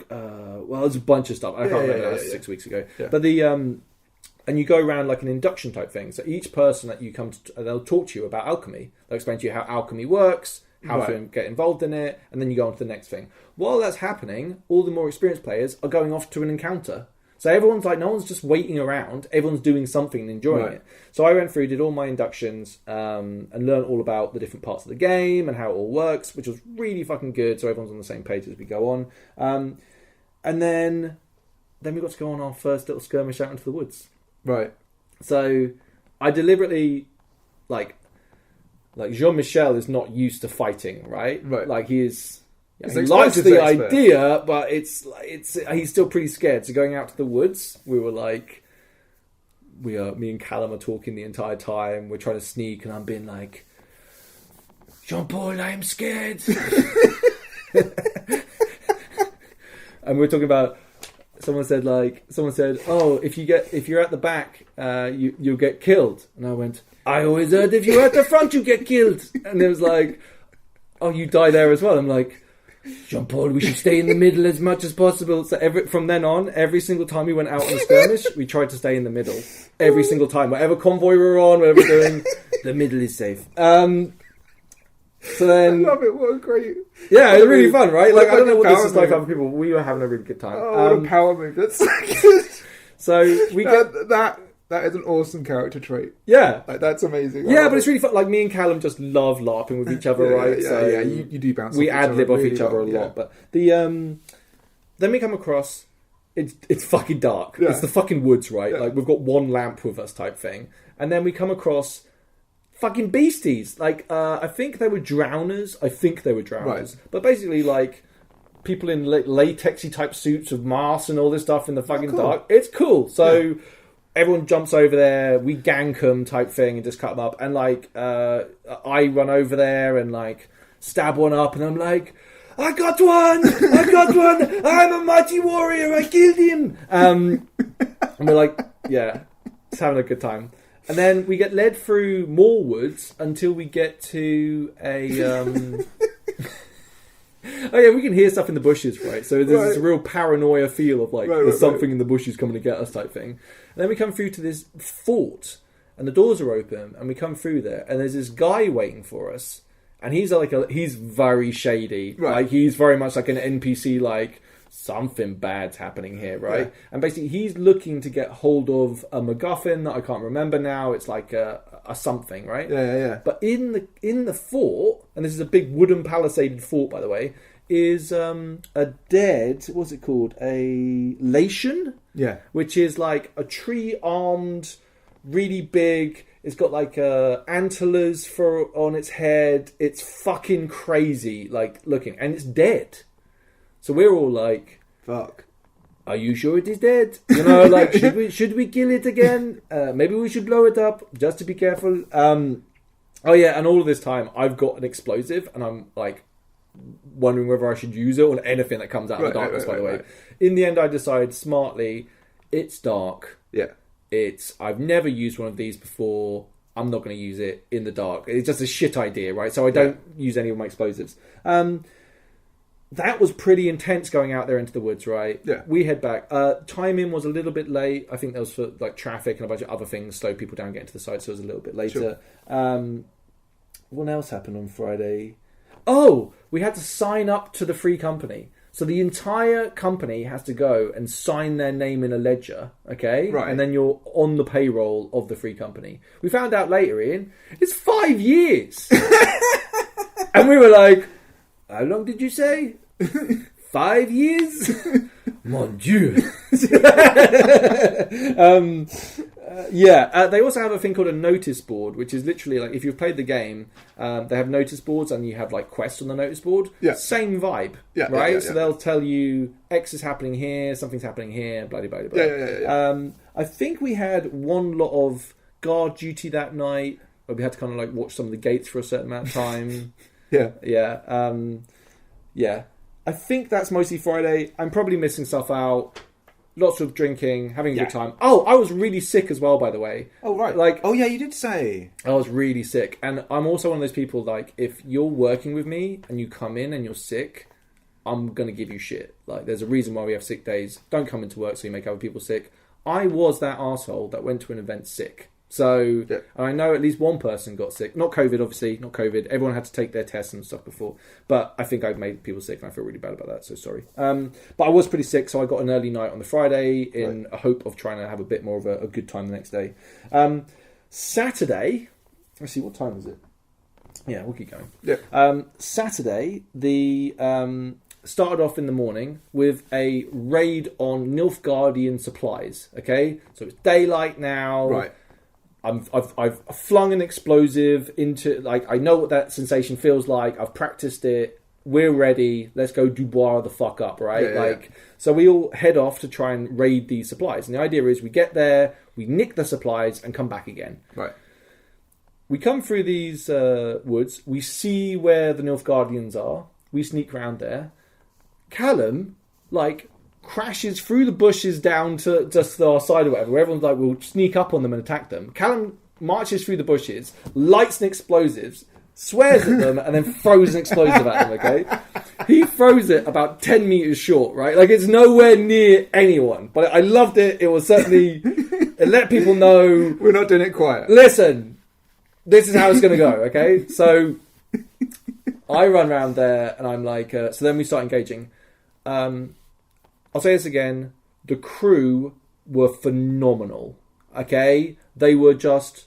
there's a bunch of stuff. I can't remember, that was 6 weeks ago. Yeah. But and you go around like an induction type thing. So each person that you come to, they'll talk to you about alchemy. They'll explain to you how alchemy works, how to get involved in it, and then you go on to the next thing. While that's happening, all the more experienced players are going off to an encounter. So everyone's like, no one's just waiting around. Everyone's doing something and enjoying it. So I went through, did all my inductions, and learned all about the different parts of the game and how it all works, which was really fucking good. So everyone's on the same page as we go on. And then we got to go on our first little skirmish out into the woods. Right. So I deliberately, like Jean-Michel is not used to fighting, right? Right. Like he is. Yeah, he likes the idea, but it's he's still pretty scared. So going out to the woods, we were like, me and Callum are talking the entire time. We're trying to sneak, and I'm being like, Jean-Paul, I'm scared. And we're talking about. Someone said, oh, if you're at the back, you'll get killed. And I went, I always heard if you're at the front, you get killed. And it was like, oh, you die there as well. I'm like, Jean-Paul, we should stay in the middle as much as possible. So from then on, every single time we went out on a skirmish, we tried to stay in the middle. Every single time. Whatever convoy we were on, whatever we're doing, the middle is safe. So then,
I love it. What a great...
Yeah, it's really fun, right? Like, I don't know what this is like for other people. We were having a really good time.
Oh, what a power move. That's so good.
So we
that is an awesome character trait.
Yeah.
Like, that's amazing.
Yeah, but it's really fun. Like, me and Callum just love LARPing with each other, right?
Yeah, you do bounce off
we ad-lib off each other a lot. But then we come across... It's fucking dark. Yeah. It's the fucking woods, right? Yeah. Like, we've got one lamp with us type thing. And then we come across... fucking beasties. Like, I think they were drowners. Right. But basically, like, people in latexy type suits with masks and all this stuff in the fucking dark. It's cool. So everyone jumps over there. We gank them type thing and just cut them up. And, like, I run over there and, like, stab one up. And I'm like, I got one. I'm a mighty warrior. I killed him. And we're like, yeah, just having a good time. And then we get led through more woods until we get to a... Oh yeah, we can hear stuff in the bushes, right? So there's this real paranoia feel of like, there's something in the bushes coming to get us type thing. And then we come through to this fort, and the doors are open, and we come through there, and there's this guy waiting for us, and he's very shady. Right. Like, he's very much like an NPC, like... something bad's happening here, right? Yeah. And basically he's looking to get hold of a MacGuffin that I can't remember now. It's like a something, right?
Yeah.
But in the fort, and this is a big wooden palisaded fort, by the way, is a dead, what's it called? A Latian?
Yeah.
Which is like a tree-armed, really big... It's got like antlers on its head. It's fucking crazy, like, looking. And it's dead. So we're all like,
fuck.
Are you sure it is dead? You know, like, should we kill it again? Maybe we should blow it up, just to be careful. Oh yeah, and all of this time, I've got an explosive, and I'm, like, wondering whether I should use it on anything that comes out of the darkness, by the way. Right. In the end, I decide smartly, it's dark.
Yeah.
I've never used one of these before. I'm not going to use it in the dark. It's just a shit idea, right? So I don't use any of my explosives. that was pretty intense going out there into the woods, right?
Yeah.
We head back. Timing was a little bit late. I think that was for like traffic and a bunch of other things slowed people down getting to the site, so it was a little bit later. Sure. What else happened on Friday? Oh, we had to sign up to the free company. So the entire company has to go and sign their name in a ledger, okay?
Right.
And then you're on the payroll of the free company. We found out later, Ian, it's 5 years. And we were like, how long did you say? 5 years? Mon Dieu. They also have a thing called a notice board, which is literally like if you've played the game, they have notice boards and you have like quests on the notice board.
Yeah.
Same vibe, right? So they'll tell you X is happening here, something's happening here, blah, blah, blah, blah.
Yeah.
I think we had one lot of guard duty that night where we had to kind of like watch some of the gates for a certain amount of time. Yeah. I think that's mostly Friday. I'm probably missing stuff out. Lots of drinking, having a good time. Oh, I was really sick as well, by the way.
Oh, right. You did say.
I was really sick. And I'm also one of those people, like, if you're working with me and you come in and you're sick, I'm going to give you shit. Like, there's a reason why we have sick days. Don't come into work so you make other people sick. I was that arsehole that went to an event sick. So, I know at least one person got sick. Not COVID, obviously. Not COVID. Everyone had to take their tests and stuff before. But I think I've made people sick and I feel really bad about that. So sorry. But I was pretty sick. So I got an early night on the Friday in a hope of trying to have a bit more of a good time the next day. Saturday. Let's see, what time is it? Yeah, we'll keep going.
Yeah.
Saturday, the started off in the morning with a raid on Nilfgaardian supplies. Okay? So it's daylight now.
Right.
I've flung an explosive into, like, I know what that sensation feels like. I've practiced it. We're ready. Let's go Dubois the fuck up, right? So we all head off to try and raid these supplies. And the idea is we get there, we nick the supplies, and come back again.
Right.
We come through these woods. We see where the Nilfgaardians are. We sneak around there. Callum, crashes through the bushes down to just our side or whatever, where everyone's like, we'll sneak up on them and attack them. Callum marches through the bushes, lights an explosives, swears at them, and then throws an explosive at them, okay? He throws it about 10 metres short, right? Like, it's nowhere near anyone. But I loved it. It was certainly... It let people know...
We're not doing it quiet.
Listen, this is how it's going to go, okay? So, I run around there, and I'm like... so then we start engaging. I'll say this again. The crew were phenomenal. Okay? They were just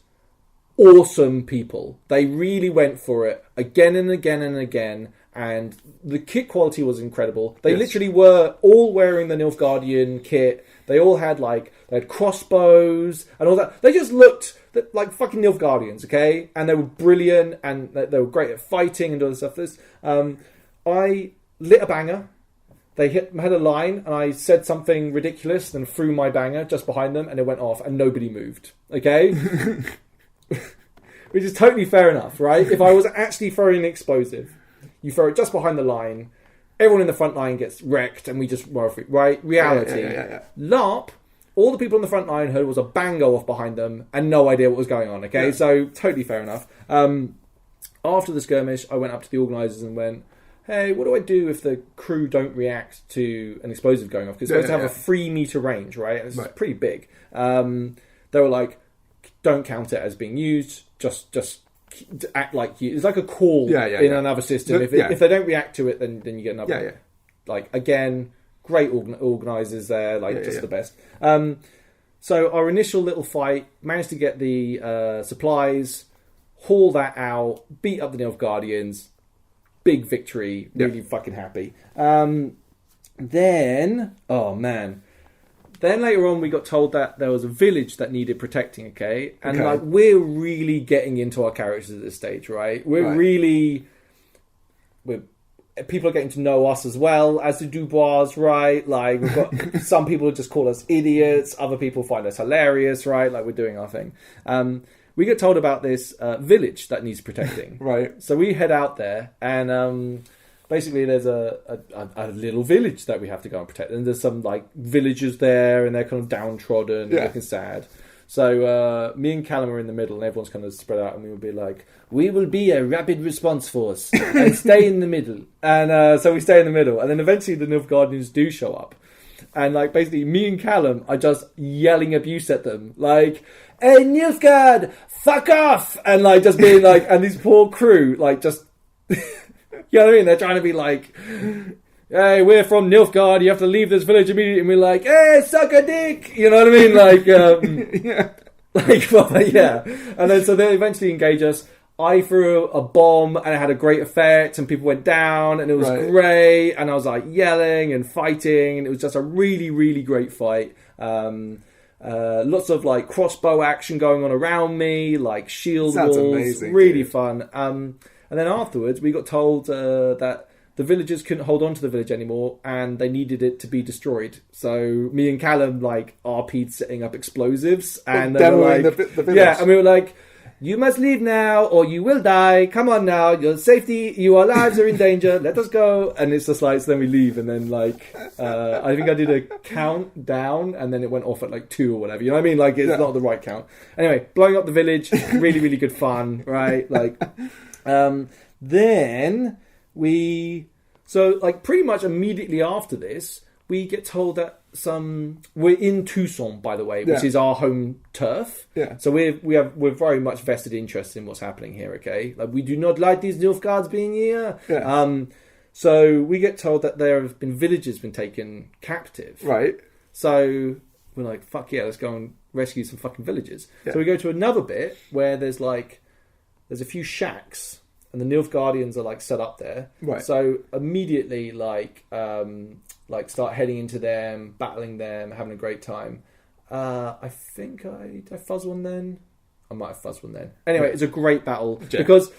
awesome people. They really went for it again and again and again. And the kit quality was incredible. They literally were all wearing the Nilfgaardian kit. They all had they had crossbows and all that. They just looked like fucking Nilfgaardians, okay? And they were brilliant and they were great at fighting and all this stuff. I lit a banger. They had a line, and I said something ridiculous, and threw my banger just behind them, and it went off, and nobody moved. Okay? Which is totally fair enough, right? If I was actually throwing an explosive, you throw it just behind the line, everyone in the front line gets wrecked, and we just roll through, right? Reality.
Yeah.
Larp, all the people on the front line heard was a bang go off behind them, and no idea what was going on, okay? Yeah. So, totally fair enough. After the skirmish, I went up to the organisers and went, hey, what do I do if the crew don't react to an explosive going off? Because it's supposed to have a 3 metre range, right? And it's pretty big. They were like, don't count it as being used. Just act like you. It's like a call in another system. If they don't react to it, then you get another. Again, great organisers there. The best. So our initial little fight, managed to get the supplies, haul that out, beat up the Nilfgaardians. Big victory, really fucking happy. Then later on we got told that there was a village that needed protecting, okay? And we're really getting into our characters at this stage, right? People are getting to know us as well as the Dubois, right? Like, we've got some people who just call us idiots, other people find us hilarious, right? Like, we're doing our thing. We get told about this village that needs protecting.
Right.
So we head out there, and basically there's a little village that we have to go and protect. And there's some villagers there, and they're kind of downtrodden, looking sad. So me and Callum are in the middle, and everyone's kind of spread out, and we would be like, "We will be a rapid response force and stay in the middle." And so we stay in the middle, and then eventually the Nilfgaardians do show up, and like basically me and Callum are just yelling abuse at them, like, "Hey Nilfgaard, fuck off!" And like just being like, and these poor crew like just, you know what I mean? They're trying to be like, "Hey, we're from Nilfgaard, you have to leave this village immediately." And we're like, "Hey, suck a dick!" You know what I mean? Like,
Yeah.
like, well, yeah. And then so they eventually engage us. I threw a bomb and it had a great effect and people went down and it was great. And I was like yelling and fighting and it was just a really, really great fight. Lots of like crossbow action going on around me, like shield
Sounds
walls.
amazing,
really
dude.
fun. And then afterwards we got told that the villagers couldn't hold on to the village anymore and they needed it to be destroyed. So me and Callum like RP'd setting up explosives and they were like,
the village.
yeah, and we were like, "You must leave now or you will die. Come on now, your safety, your lives are in danger. Let us go." And it's just like, so then we leave and then like, I think I did a countdown and then it went off at like 2 or whatever. You know what I mean? Like it's not the right count. Anyway, blowing up the village, really, really good fun, right? Like, then so like pretty much immediately after this, we get told that we're in Tucson, by the way, which is our home turf.
Yeah.
So we're very much vested interest in what's happening here. Okay, like we do not like these Nilfgaards being here.
Yeah.
So we get told that there have been villagers been taken captive.
Right.
So we're like, fuck yeah, let's go and rescue some fucking villagers.
Yeah.
So we go to another bit where there's a few shacks. And the Nilfgaardians are like set up there,
right?
So immediately, like start heading into them, battling them, having a great time. I think did I fuzz one then. I might have fuzzed one then. Anyway, it's a great battle because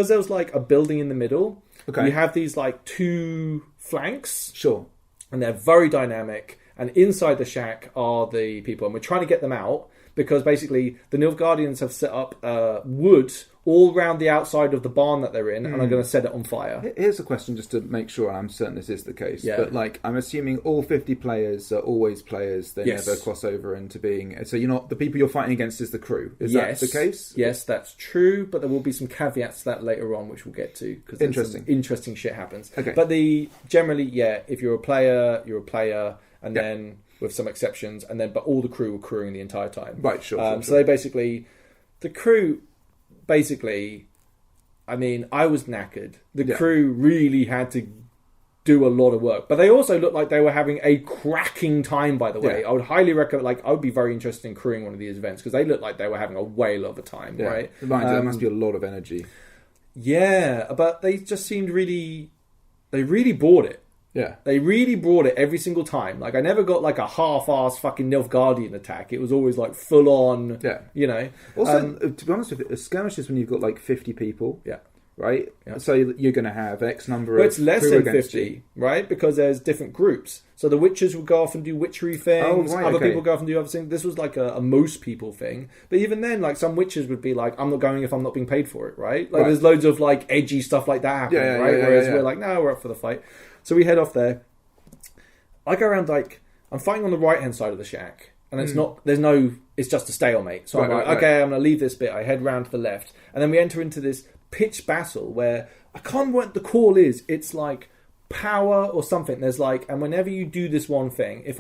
there was like a building in the middle.
Okay,
you have these like 2 flanks,
sure,
and they're very dynamic. And inside the shack are the people, and we're trying to get them out because basically the Nilfgaardians have set up wood all around the outside of the barn that they're in, and I'm going to set it on fire.
Here's a question just to make sure, and I'm certain this is the case,
Yeah.
but I'm assuming all 50 players are always players, they never cross over into being... So you're not... The people you're fighting against is the crew. Is that the case?
Yes, that's true, but there will be some caveats to that later on, which we'll get to, because interesting shit happens.
Okay.
But generally, if you're a player, you're a player, and then with some exceptions, but all the crew were crewing the entire time.
Right, sure.
So they basically... The crew... Basically, I mean, I was knackered. The crew really had to do a lot of work, but they also looked like they were having a cracking time. By the way, I would highly recommend. I would be very interested in crewing one of these events because they looked like they were having a whale of a time. Right?
There must be a lot of energy.
Yeah, but they just seemed really. They really bought it.
Yeah.
They really brought it every single time. Like, I never got like a half-assed fucking Nilfgaardian attack. It was always like full-on, you know.
Also, to be honest with you, a skirmish is when you've got like 50 people.
Yeah.
Right? Yeah. So you're going to have X number
of...
It's
less than 50, right? Because there's different groups. So the witches would go off and do witchery things. Other people go off and do other things. This was like a most people thing. But even then, like, some witches would be like, I'm not going if I'm not being paid for it, right? Like, there's loads of like edgy stuff like that happening, right? Whereas we're like, no, we're up for the fight. So we head off there. I go around, like, I'm fighting on the right-hand side of the shack. And it's it's just a stalemate. So I'm like, okay, I'm going to leave this bit. I head round to the left. And then we enter into this pitched battle where I can't remember what the call is. It's like power or something. There's like, and whenever you do this one thing, it's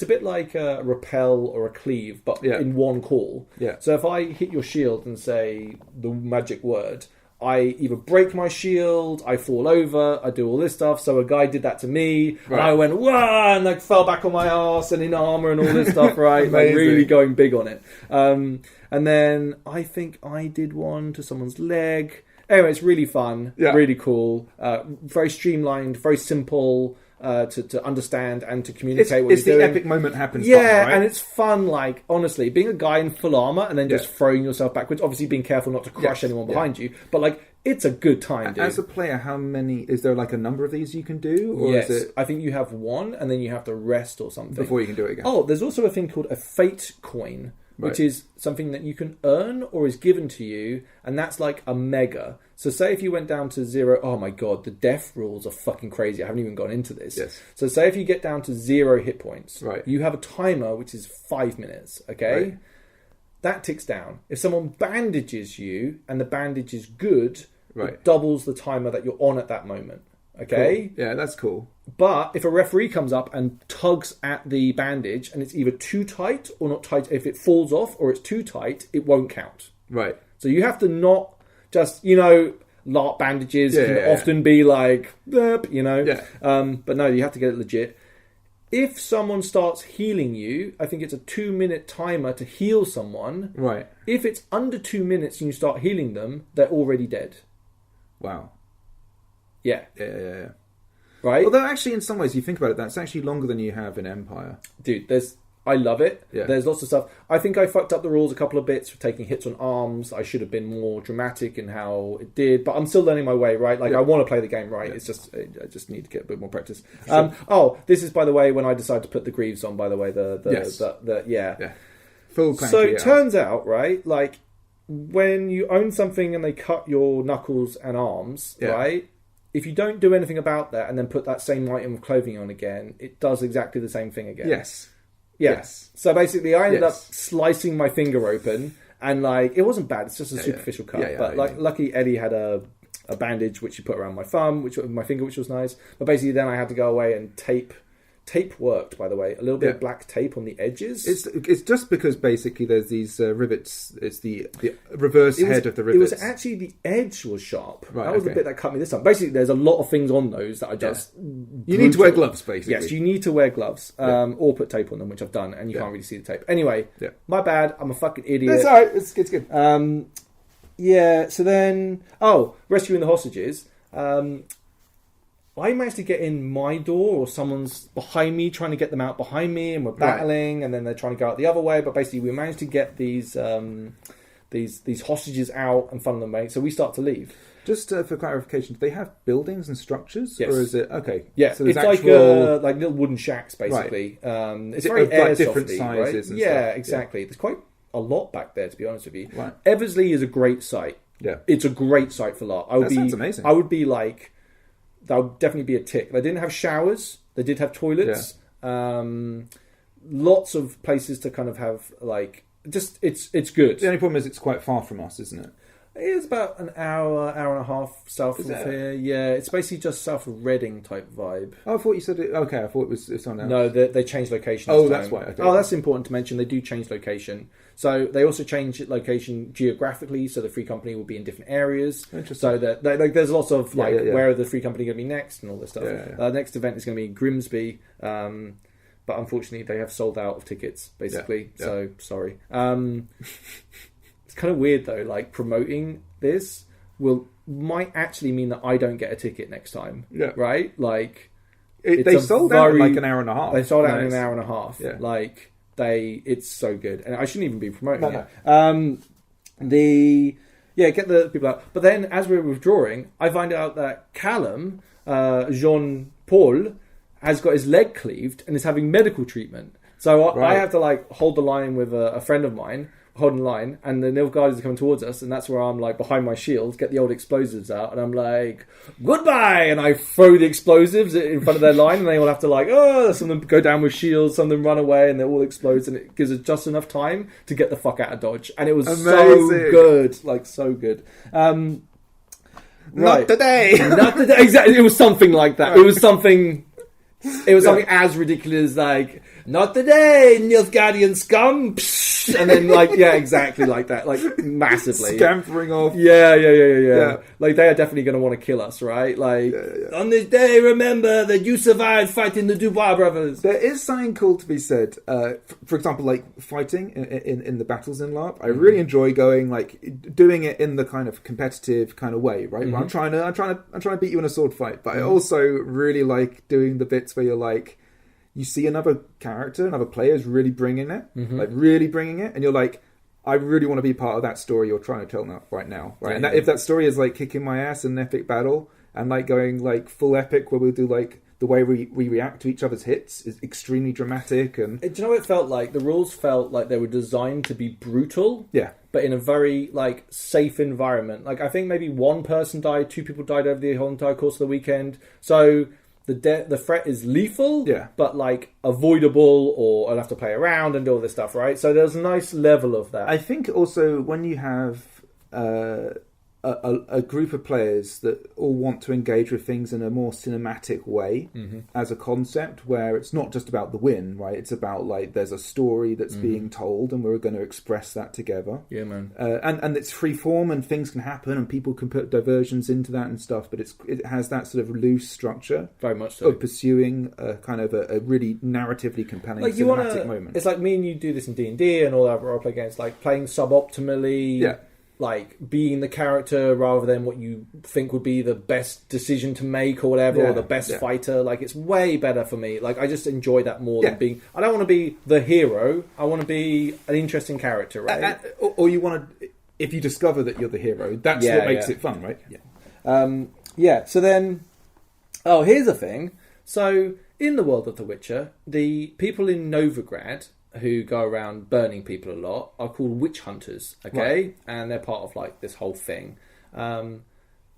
a bit like a repel or a cleave, but in one call.
Yeah.
So if I hit your shield and say the magic word, I either break my shield, I fall over, I do all this stuff. So a guy did that to me, and I went, wah, and like fell back on my arse and in armor and all this stuff, right? Like really going big on it. And then I think I did one to someone's leg. Anyway, it's really fun, really cool, very streamlined, very simple. To understand and to communicate what you're doing.
It's the epic moment happens.
Yeah, and it's fun, like, honestly, being a guy in full armour and then just throwing yourself backwards, obviously being careful not to crush anyone behind you, but, like, it's a good time, dude.
As a player, is there, like, a number of these you can do? Or
yes,
is it...
I think you have one, and then you have to rest or something.
Before you can do it again.
Oh, there's also a thing called a fate coin, which is something that you can earn or is given to you, and that's like a mega. So say if you went down to 0... Oh my god, the death rules are fucking crazy. I haven't even gone into this.
Yes.
So say if you get down to 0 hit points,
right,
you have a timer which is 5 minutes, okay? that ticks down. If someone bandages you and the bandage is good,
right,
it doubles the timer that you're on at that moment. Okay?
Cool. Yeah, that's cool.
But if a referee comes up and tugs at the bandage and it's either too tight or not tight, if it falls off or it's too tight, it won't count.
Right.
So you have to not just, Larp bandages can often be like, burp,
Yeah.
But no, you have to get it legit. If someone starts healing you, I think it's a 2-minute timer to heal someone.
Right.
If it's under 2 minutes and you start healing them, they're already dead.
Wow.
Yeah.
Yeah.
Right?
Although actually, in some ways, you think about it, that's actually longer than you have in Empire.
Dude, I love it.
Yeah.
There's lots of stuff. I think I fucked up the rules a couple of bits for taking hits on arms. I should have been more dramatic in how it did, but I'm still learning my way, right? Like, I want to play the game right. Yeah. It's just, I just need to get a bit more practice. Sure. This is, by the way, when I decided to put the greaves on, by the way,
Yeah. Full clanky,
so it turns out, right, like, when you own something and they cut your knuckles and arms, right, if you don't do anything about that and then put that same item of clothing on again, it does exactly the same thing again.
Yes.
Yeah. Yes. So basically, I ended up slicing my finger open, and it wasn't bad. It's just a superficial cut. But lucky Eddie had a bandage which he put around my thumb, my finger, which was nice. But basically, then I had to go away and tape. Tape worked, by the way. A little bit of black tape on the edges.
It's just because basically there's these rivets. It's the reverse head of the rivets.
It was actually the edge was sharp. Right, that was the bit that cut me this time. Basically, there's a lot of things on those that I just...
You need to wear gloves, basically.
Yes, you need to wear gloves. Or put tape on them, which I've done, and you can't really see the tape. Anyway, my bad. I'm a fucking idiot.
It's alright. It's good.
So then... rescuing the hostages. I managed to get in my door, or someone's behind me trying to get them out behind me, and we're battling, and then they're trying to go out the other way. But basically, we managed to get these hostages out and funnel them away. So we start to leave.
Just for clarification, do they have buildings and structures, or is it okay?
Yeah, so it's actual... like little wooden shacks, basically. Right. It's very
different sizes.
Right?
And stuff.
Exactly. There's quite a lot back there, to be honest with you.
Right.
Eversley is a great site.
Yeah,
it's a great site for LARP.
That sounds amazing.
I would be like. That would definitely be a tick. They didn't have showers. They did have toilets. Yeah. Lots of places to kind of have it's good.
The only problem is it's quite far from us, isn't it?
It's about an hour and a half south of here. Yeah, it's basically just south of Reading type vibe.
Oh, I thought you said it. Okay, I thought it's on else.
No, they changed location.
Oh, that's why. Okay.
Oh, that's important to mention. They do change location. So they also change location geographically. So the Free Company will be in different areas. So that there's lots of where are the Free Company going to be next and all this stuff. Next event is going to be in Grimsby. But unfortunately, they have sold out of tickets, basically. Yeah. So, sorry. It's kind of weird, though. Like, promoting this might actually mean that I don't get a ticket next time. Yeah. Right? Like...
They sold out in like an hour and a half.
They sold out in an hour and a half.
Yeah.
Like, it's so good. And I shouldn't even be promoting it. Get the people out. But then, as we're withdrawing, I find out that Callum, Jean-Paul... has got his leg cleaved and is having medical treatment. So I have to hold the line with a friend of mine, holding the line, and the Nil guys are coming towards us, and that's where I'm behind my shield, get the old explosives out, and I'm like, goodbye! And I throw the explosives in front of their line, and they all have to some of them go down with shields, some of them run away, and they all explode, and it gives us just enough time to get the fuck out of Dodge. And it was so good. So good.
Not today!
Not today! Exactly, it was something like that. It was something... It was something as ridiculous as not today, Nilfgaardian scum, psh, and then exactly like that, massively
scampering off.
Yeah. They are definitely going to want to kill us, right? On this day, remember that you survived fighting the Dubois brothers.
There is something cool to be said. For example, fighting in the battles in LARP. I really enjoy going doing it in the kind of competitive kind of way, right? Mm-hmm. I'm trying to beat you in a sword fight, but I also really like doing the bits where you're you see another character, another player is really bringing it, really bringing it, and you're I really want to be part of that story you're trying to tell right now, right? And if that story is kicking my ass in an epic battle, and going full epic where we'll do the way we react to each other's hits is extremely dramatic. And
do you know what it felt like? The rules felt like they were designed to be brutal, but in a very safe environment. I think maybe one person died, two people died over the whole entire course of the weekend, so the threat is lethal,
Yeah.
but like avoidable, or I'll have to play around and do all this stuff, right? So there's a nice level of that.
I think also when you have a group of players that all want to engage with things in a more cinematic way as a concept, where it's not just about the win, right? It's about like there's a story that's being told and we're going to express that together.
Yeah, man.
And it's free form and things can happen and people can put diversions into that and stuff, but it has that sort of loose structure.
Very much so.
Of pursuing a kind of a really narratively compelling cinematic moment.
It's like me and you do this in D&D and all our role-play games, like playing suboptimally.
Yeah.
Like being the character rather than what you think would be the best decision to make or whatever, or the best fighter. Like it's way better for me. Like I just enjoy that more than being. I don't want to be the hero. I want to be an interesting character, right?
Or you want to. If you discover that you're the hero, that's what makes it fun, right?
Yeah. So then, here's the thing. So in the world of The Witcher, the people in Novigrad who go around burning people a lot are called witch hunters, okay? Right. And they're part of like this whole thing. And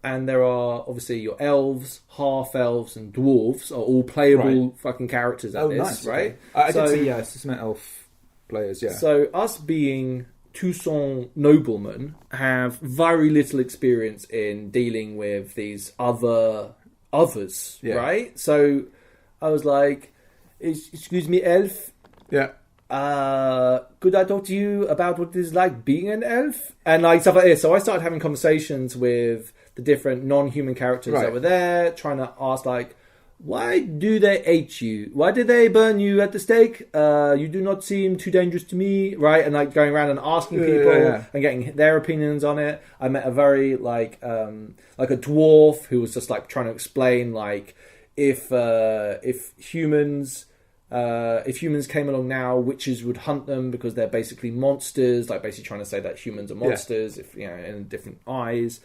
there are obviously your elves, half elves, and dwarves are all playable fucking characters at this,
nice,
right?
Okay. I did see some elf players, yeah.
So us being Toussaint noblemen have very little experience in dealing with these others, right? So I was like, excuse me, elf?
Yeah.
Could I talk to you about what it is like being an elf? And like stuff like this. So I started having conversations with the different non-human characters that were there, trying to ask like, why do they hate you? Why did they burn you at the stake? You do not seem too dangerous to me, right? And like going around and asking people and getting their opinions on it. I met a very like a dwarf who was just like trying to explain like if humans came along now, witches would hunt them because they're basically monsters, like basically trying to say that humans are monsters, if in different eyes,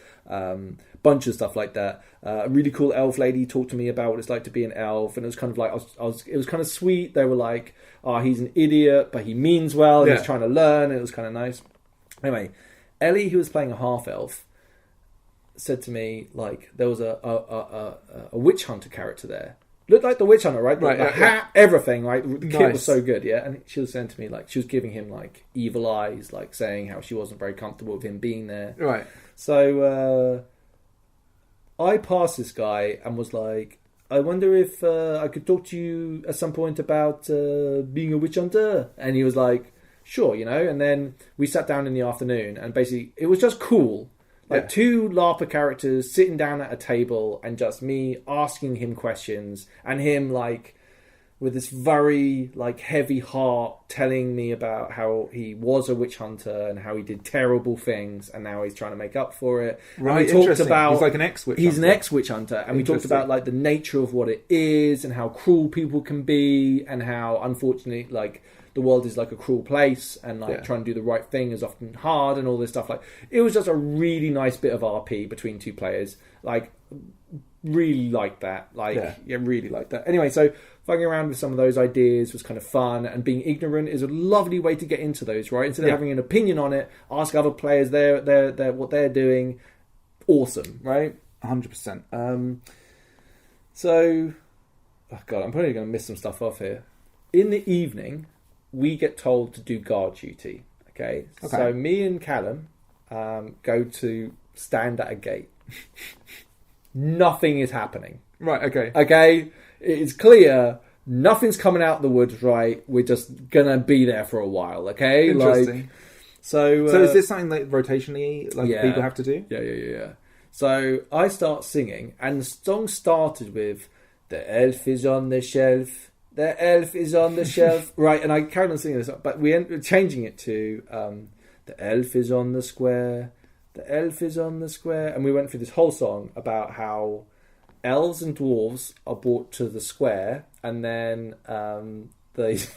bunch of stuff like that. A really cool elf lady talked to me about what it's like to be an elf, and it was kind of like it was kind of sweet. They were like, he's an idiot, but he means well, he's trying to learn, and it was kind of nice. Anyway, Ellie, who was playing a half elf, said to me like there was a witch hunter character there. Looked like the witch hunter, right? The hat, everything, right? The kit was so good, yeah. And she was saying to me, like, she was giving him, like, evil eyes, like, saying how she wasn't very comfortable with him being there.
Right.
So, I passed this guy and was like, I wonder if I could talk to you at some point about being a witch hunter. And he was like, sure, And then we sat down in the afternoon, and basically, it was just cool. Like two LARPer characters sitting down at a table and just me asking him questions and him like with this very like heavy heart telling me about how he was a witch hunter and how he did terrible things and now he's trying to make up for it.
Right,
and we talked about
he's like an ex-witch hunter.
He's an ex-witch hunter, and we talked about like the nature of what it is and how cruel people can be and how unfortunately like the world is like a cruel place and like trying to do the right thing is often hard and all this stuff. Like it was just a really nice bit of RP between two players. Like really liked that. Really liked that. Anyway, so fucking around with some of those ideas was kind of fun, and being ignorant is a lovely way to get into those, right? Instead of having an opinion on it, ask other players their what they're doing. Awesome, right?
100%.
So, oh God, I'm probably going to miss some stuff off here. In the evening, we get told to do guard duty. Okay. So me and Callum go to stand at a gate. Nothing is happening.
Right. Okay.
Okay. It's clear. Nothing's coming out of the woods. Right. We're just gonna be there for a while. Okay.
Interesting.
Like, so
is this something like rotationally, like people have to do?
Yeah. So I start singing, and the song started with "The elf is on the shelf." The elf is on the shelf. Right, and I carried on singing this, but we ended up changing it to the elf is on the square, the elf is on the square. And we went through this whole song about how elves and dwarves are brought to the square, and then the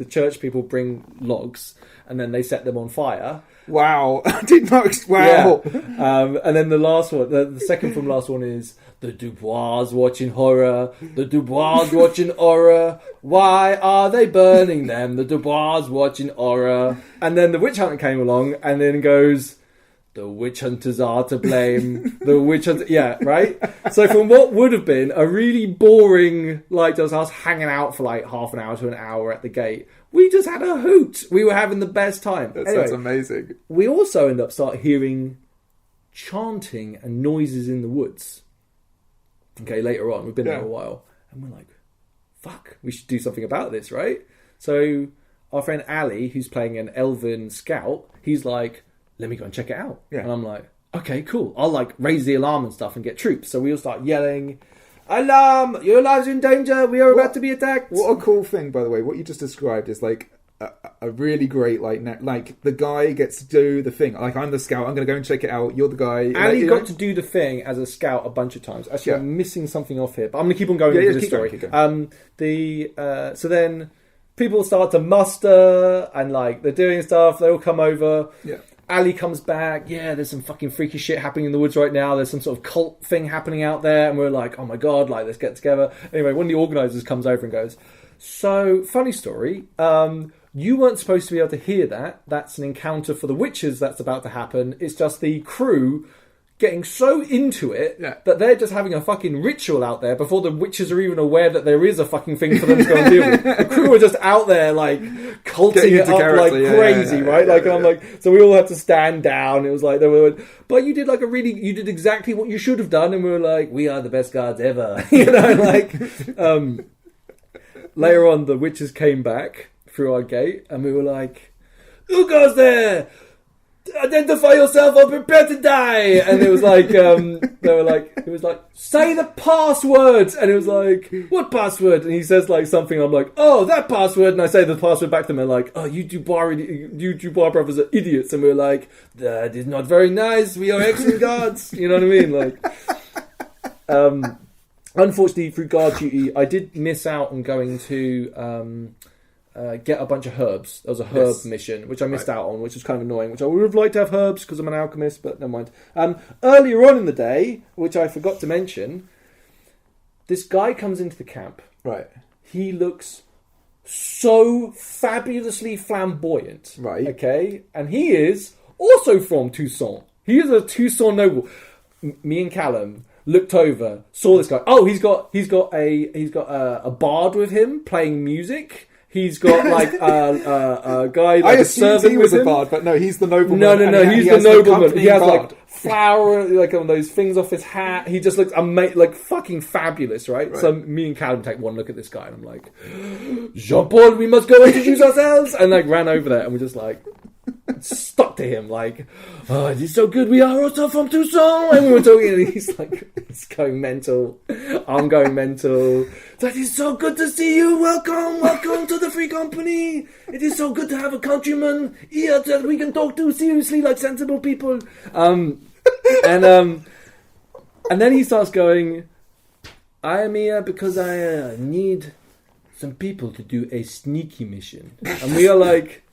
church people bring logs, and then they set them on fire.
Wow. I did not... Wow.
Yeah. And then the last one, the second from last one is... The Dubois watching horror. The Dubois watching horror. Why are they burning them? The Dubois watching horror. And then the witch hunter came along and then goes, the witch hunters are to blame. The witch hunters, yeah, right? So from what would have been a really boring, like, just us hanging out for like half an hour to an hour at the gate, we just had a hoot. We were having the best time.
That sounds amazing.
We also end up start hearing chanting and noises in the woods. Okay, later on, we've been there a while, and we're like, fuck, we should do something about this, right? So our friend Ali, who's playing an elven scout, he's like, let me go and check it out. Yeah. And I'm like, okay, cool. I'll like raise the alarm and stuff and get troops. So we all start yelling, alarm, your lives are in danger, we are about to be attacked.
What a cool thing, by the way. What you just described is like a really great, like the guy gets to do the thing. Like, I'm the scout, I'm going to go and check it out. You're the guy.
Ali got to do the thing as a scout a bunch of times. Actually, I'm missing something off here, but I'm going to keep on going with this story. So then people start to muster and like they're doing stuff. They all come over. Yeah. Ali comes back. Yeah, there's some fucking freaky shit happening in the woods right now. There's some sort of cult thing happening out there, and we're like, oh my god, like let's get together. Anyway, one of the organisers comes over and goes, so funny story. You weren't supposed to be able to hear that. That's an encounter for the witches that's about to happen. It's just the crew getting so into it that they're just having a fucking ritual out there before the witches are even aware that there is a fucking thing for them to go and deal with. The crew are just out there like culting it up like crazy, right? Like, and I'm like, so we all had to stand down. It was like, they were, but you did you did exactly what you should have done. And we were like, we are the best guards ever. You know, like, later on the witches came back through our gate and we were like, who goes there? Identify yourself or prepare to die. And it was like, they were like, it was like, say the password. And it was like, what password? And he says like something. I'm like, oh, that password. And I say the password back to them. And like, oh, you Dubois brothers are idiots. And we were like, that is not very nice. We are excellent guards. You know what I mean? Like, unfortunately, through guard duty, I did miss out on going to get a bunch of herbs. There was a herb mission, which I missed out on, which was kind of annoying, which I would have liked to have herbs because I'm an alchemist, but never mind. Earlier on in the day, which I forgot to mention, this guy comes into the camp. Right. He looks so fabulously flamboyant. Right. Okay? And he is also from Toussaint. He is a Toussaint noble. Me and Callum looked over, saw this guy. Oh, he's got a bard with him playing music. He's got like a guy. Like
I assumed he was a bard, but no, he's the nobleman.
No, he's the nobleman. He has like flower, like on those things off his hat. He just looks like fucking fabulous, right? So me and Callum take one look at this guy, and I'm like, Jean-Paul, we must go introduce ourselves, and like ran over there, and we just like stuck to him like, oh, it is so good, we are also from Toussaint, and we were talking, and he's like, he's going mental, I'm going mental. That is so good to see you, welcome to the free company, it is so good to have a countryman here that we can talk to seriously like sensible people. And then he starts going, I am here because I need some people to do a sneaky mission. And we are like,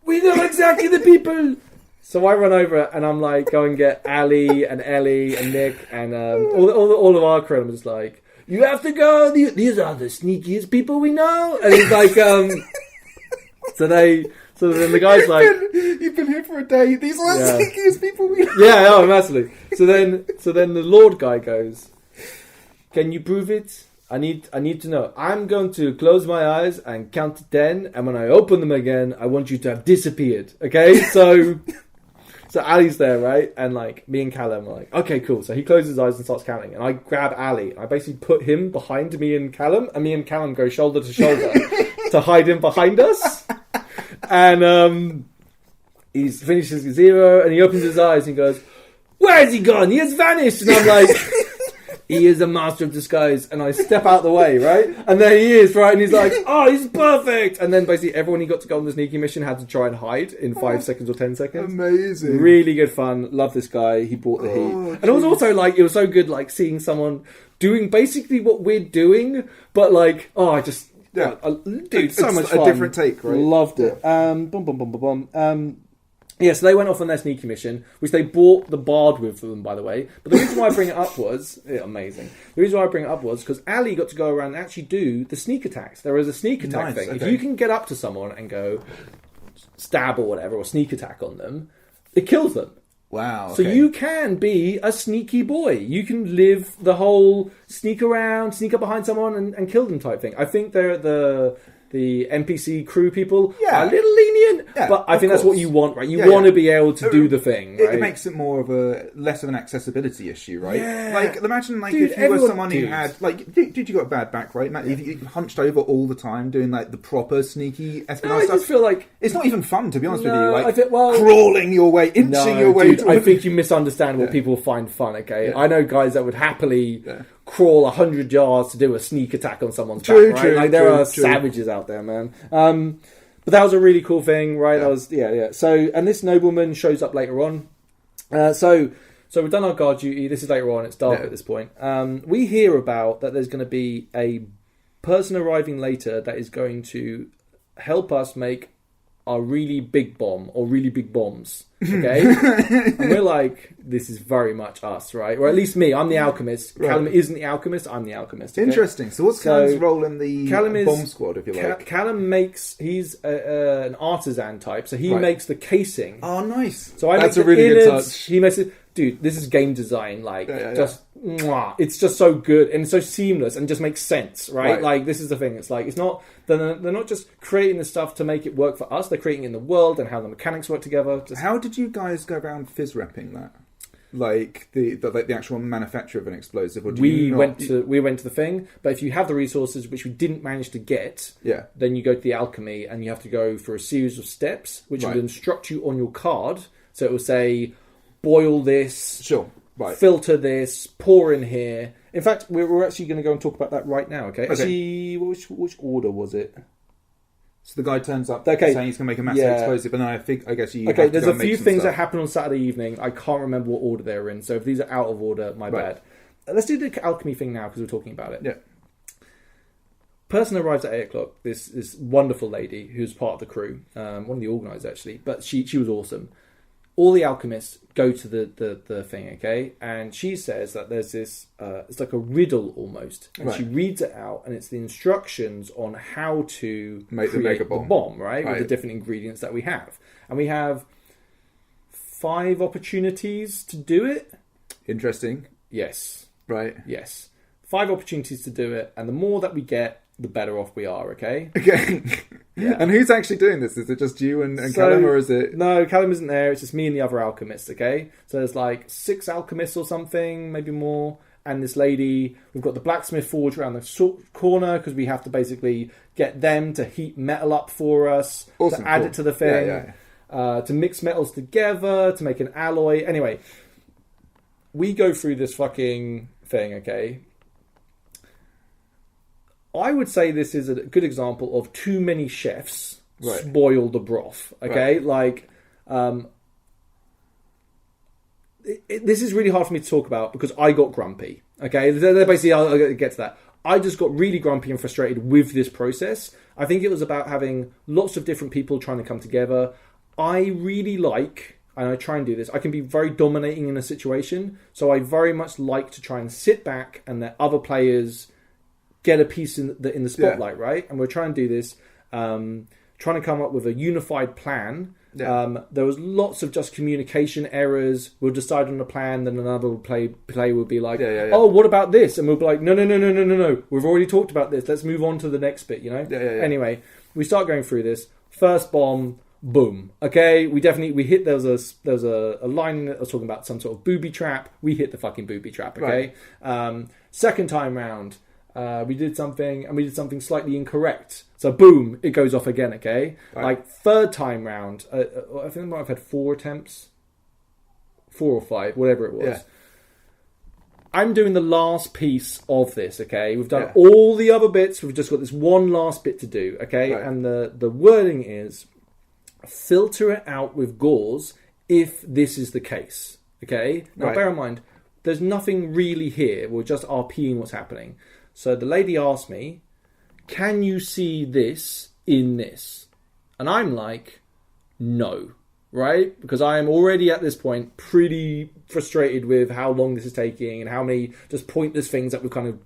we know exactly the people. So I run over and I'm like, go and get Ali and Ellie and Nick and all of our crew. I'm just like, you have to go. These are the sneakiest people we know. And he's like, so then the guy's like,
you've been here for a day. These are the sneakiest people we know.
Yeah, oh, massively. So then the Lord guy goes, can you prove it? I need to know. I'm going to close my eyes and count to 10, and when I open them again, I want you to have disappeared. Okay? So Ali's there, right? And like me and Callum are like, okay, cool. So he closes his eyes and starts counting, and I grab Ali. I basically put him behind me and Callum, and me and Callum go shoulder to shoulder to hide him behind us. And he finishes 0, and he opens his eyes and goes, where has he gone? He has vanished. And I'm like, he is a master of disguise. And I step out the way, right? And there he is, right? And he's like, oh, he's perfect. And then basically everyone he got to go on the sneaky mission had to try and hide in 5 seconds or 10 seconds.
Amazing.
Really good fun. Love this guy. He brought the heat. And it was also like, it was so good like seeing someone doing basically what we're doing, but like, oh, I just... Yeah, dude, so much fun.
A different take, right?
Loved it. Yeah, so they went off on their sneaky mission, which they brought the bard with them, by the way. But the reason why I bring it up was... amazing. The reason why I bring it up was because Ali got to go around and actually do the sneak attacks. There is a sneak attack thing. Okay. If you can get up to someone and go stab or whatever, or sneak attack on them, it kills them.
Wow. Okay.
So you can be a sneaky boy. You can live the whole sneak around, sneak up behind someone and kill them type thing. I think they're the NPC crew people are a little lenient, but I think that's what you want, right? You want to be able to do the thing, right?
It makes it more of less of an accessibility issue, right?
Yeah.
Like, imagine if you were someone who had, like, dude, you got a bad back, right? If you hunched over all the time doing, like, the proper sneaky espionage stuff.
I just feel like...
It's not even fun, to be honest with you. Like,
well,
crawling your way, inching your way.
Dude, I think you misunderstand what people find fun, okay? Yeah. I know guys that would happily... crawl 100 yards to do a sneak attack on someone's back, right? Like, there are savages out there, man. But that was a really cool thing, right? That was So, and this nobleman shows up later on. So we've done our guard duty. This is later on. It's dark at this point. We hear about that there's going to be a person arriving later that is going to help us make a really big bomb or really big bombs. Okay, and we're like, this is very much us, right? Or at least me. I'm the alchemist. Right. Callum isn't the alchemist. I'm the alchemist. Okay?
Interesting. So what's Callum's role in the bomb squad, if you like?
Callum he's an artisan type, so he makes the casing.
Oh, nice.
So that's a really good touch. He makes it. Dude, this is game design. Like, it's just so good and so seamless and just makes sense, right? Like, this is the thing. It's like, it's not, they're not just creating the stuff to make it work for us. They're creating it in the world and how the mechanics work together.
How did you guys go around fizz wrapping that? Like the actual manufacture of an explosive? Or
we went to the thing, but if you have the resources, which we didn't manage to get, then you go to the alchemy and you have to go for a series of steps, which will instruct you on your card. So it will say, boil this, filter this, pour in here. In fact, we're actually going to go and talk about that right now, okay? Actually, which order was it?
So the guy turns up saying he's going to make a massive explosive, and then I guess you...
Okay, there's a few things that happen on Saturday evening. I can't remember what order they're in, so if these are out of order, my bad. Let's do the alchemy thing now, because we're talking about it.
Yeah.
Person arrives at 8 o'clock, this wonderful lady, who's part of the crew, one of the organisers, actually, but she was awesome. All the alchemists go to the thing, okay? And she says that there's this, it's like a riddle almost. And she reads it out, and it's the instructions on how to create the bomb, right? With the different ingredients that we have. And we have 5 opportunities to do it.
Interesting.
Yes.
Right.
Yes. 5 opportunities to do it, and the more that we get, the better off we are, okay?
Okay. And who's actually doing this? Is it just you and Callum, or is it...
No, Callum isn't there. It's just me and the other alchemists, okay? So there's like 6 alchemists or something, maybe more. And this lady, we've got the blacksmith forge around the corner, because we have to basically get them to heat metal up for us, to add it to the thing, to mix metals together, to make an alloy. Anyway, we go through this fucking thing, okay? I would say this is a good example of too many chefs spoil the broth. Okay, like this is really hard for me to talk about because I got grumpy. Okay, they're basically, I'll get to that. I just got really grumpy and frustrated with this process. I think it was about having lots of different people trying to come together. I really like, and I try and do this, I can be very dominating in a situation. So I very much like to try and sit back and let other players get a piece in the spotlight, right? And we're trying to do this, trying to come up with a unified plan. There was lots of just communication errors. We'll decide on a plan, then another player will be like, oh, what about this? And we'll be like, no. We've already talked about this. Let's move on to the next bit, you know? Anyway, we start going through this. First bomb, boom. Okay, we hit, there was a line that was talking about some sort of booby trap. We hit the fucking booby trap, okay? Second time round, we did something slightly incorrect. So boom, it goes off again, okay? Like third time round, I think I might have had 4 attempts. 4 or 5, whatever it was. Yeah. I'm doing the last piece of this, okay? We've done all the other bits. We've just got this one last bit to do, okay? And the wording is, filter it out with gauze if this is the case, okay? Now, bear in mind, there's nothing really here. We're just RPing what's happening. So the lady asked me, can you see this in this? And I'm like, no, right? Because I am already at this point pretty frustrated with how long this is taking and how many just pointless things that we kind of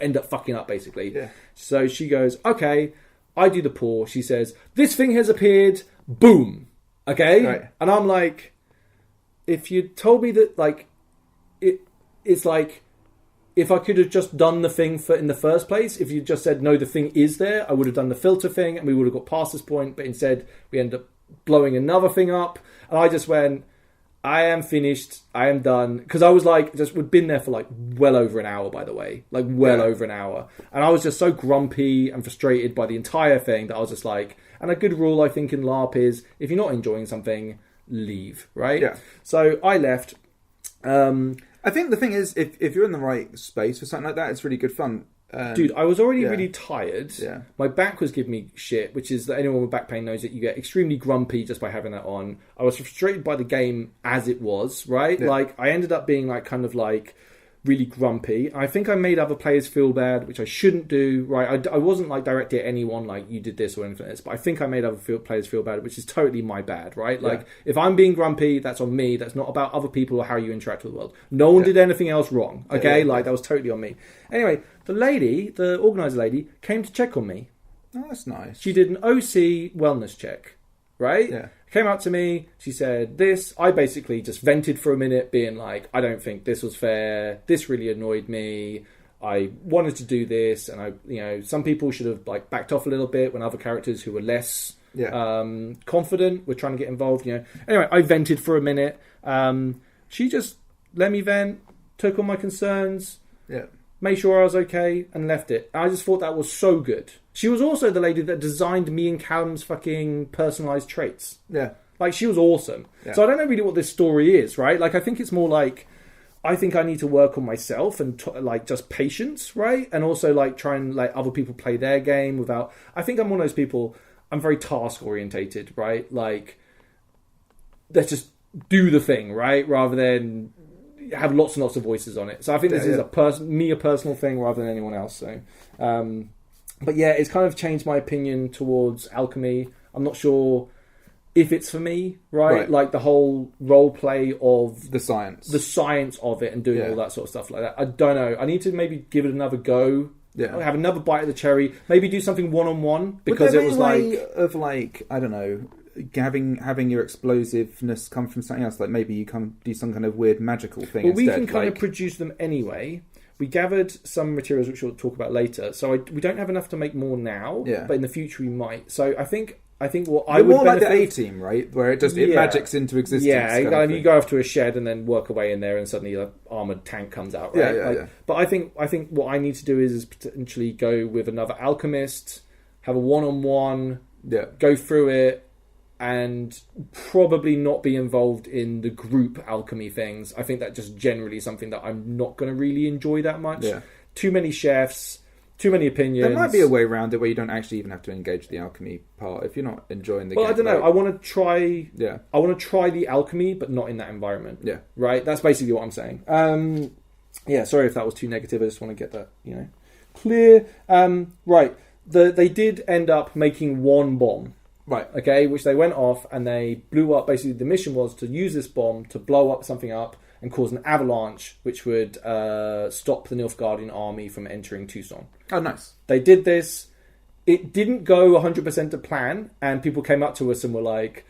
end up fucking up, basically. Yeah. So she goes, okay, I do the pour. She says, this thing has appeared, boom, okay? And I'm like, if you told me that like it's like if I could have just done the thing in the first place, if you just said no, the thing is there, I would have done the filter thing and we would have got past this point. But instead, we end up blowing another thing up, and I just went, I am finished. I am done. Because I was like, we'd been there for like well over an hour, by the way, like well over an hour, and I was just so grumpy and frustrated by the entire thing that I was just like. And a good rule I think in LARP is if you're not enjoying something, leave. Right?
Yeah.
So I left.
I think the thing is, if you're in the right space for something like that, it's really good fun.
Dude, I was already really tired.
Yeah.
My back was giving me shit, which is that anyone with back pain knows that you get extremely grumpy just by having that on. I was frustrated by the game as it was, right?
Yeah.
Like, I ended up being like kind of like really grumpy. I think I made other players feel bad, which I shouldn't do, right? I wasn't like directed at anyone like you did this or anything like this, but I think I made other players feel bad, which is totally my bad, right? Like if I'm being grumpy, that's on me. That's not about other people or how you interact with the world. No one did anything else wrong, okay? Like that was totally on me. Anyway, the organizer lady came to check on me.
Oh, that's nice.
She did an OC wellness check, right?
Yeah.
Came up to me, she said this. I basically just vented for a minute, being like, I don't think this was fair. This really annoyed me. I wanted to do this, and some people should have like backed off a little bit when other characters who were less confident were trying to get involved. Anyway, I vented for a minute. She just let me vent, took all my concerns, made sure I was okay, and left it. I just thought that was so good. She was also the lady that designed me and Callum's fucking personalised traits.
Yeah.
Like, she was awesome. Yeah. So I don't know really what this story is, right? Like, I think it's more like, I think I need to work on myself and, just patience, right? And also, try and let other people play their game without... I think I'm one of those people, I'm very task-orientated, right? Like, let's just do the thing, right? Rather than have lots and lots of voices on it. So I think this is a personal thing rather than anyone else, so... But yeah, it's kind of changed my opinion towards alchemy. I'm not sure if it's for me, right? Like the whole role play of
the science
of it and doing all that sort of stuff like that. I don't know. I need to maybe give it another go. Yeah, have another bite of the cherry. Maybe do something one-on-one because it was
I don't know, having your explosiveness come from something else. Like maybe you come do some kind of weird magical thing.
Well, we can kind of produce them anyway. We gathered some materials which we'll talk about later, so we don't have enough to make more now. Yeah. But in the future we might. So I think what I would
more like the A-Team, right, where it magics into existence.
Yeah, you go off to a shed and then work away in there, and suddenly an armored tank comes out. Right?
Yeah.
But I think what I need to do is potentially go with another alchemist, have a one-on-one, go through it. And probably not be involved in the group alchemy things. I think that just generally something that I'm not going to really enjoy that much. Yeah. Too many chefs, too many opinions.
There might be a way around it where you don't actually even have to engage the alchemy part if you're not enjoying the game.
Well, I don't know. I want to try. Yeah. I want to try the alchemy, but not in that environment. Yeah. Right. That's basically what I'm saying. Yeah. Sorry if that was too negative. I just want to get that clear. Right. They did end up making one bomb. Right, okay, which they went off and they blew up. Basically, the mission was to use this bomb to blow up something up and cause an avalanche, which would stop the Nilfgaardian army from entering Tucson.
Oh, nice.
They did this. It didn't go 100% to plan, and people came up to us and were like,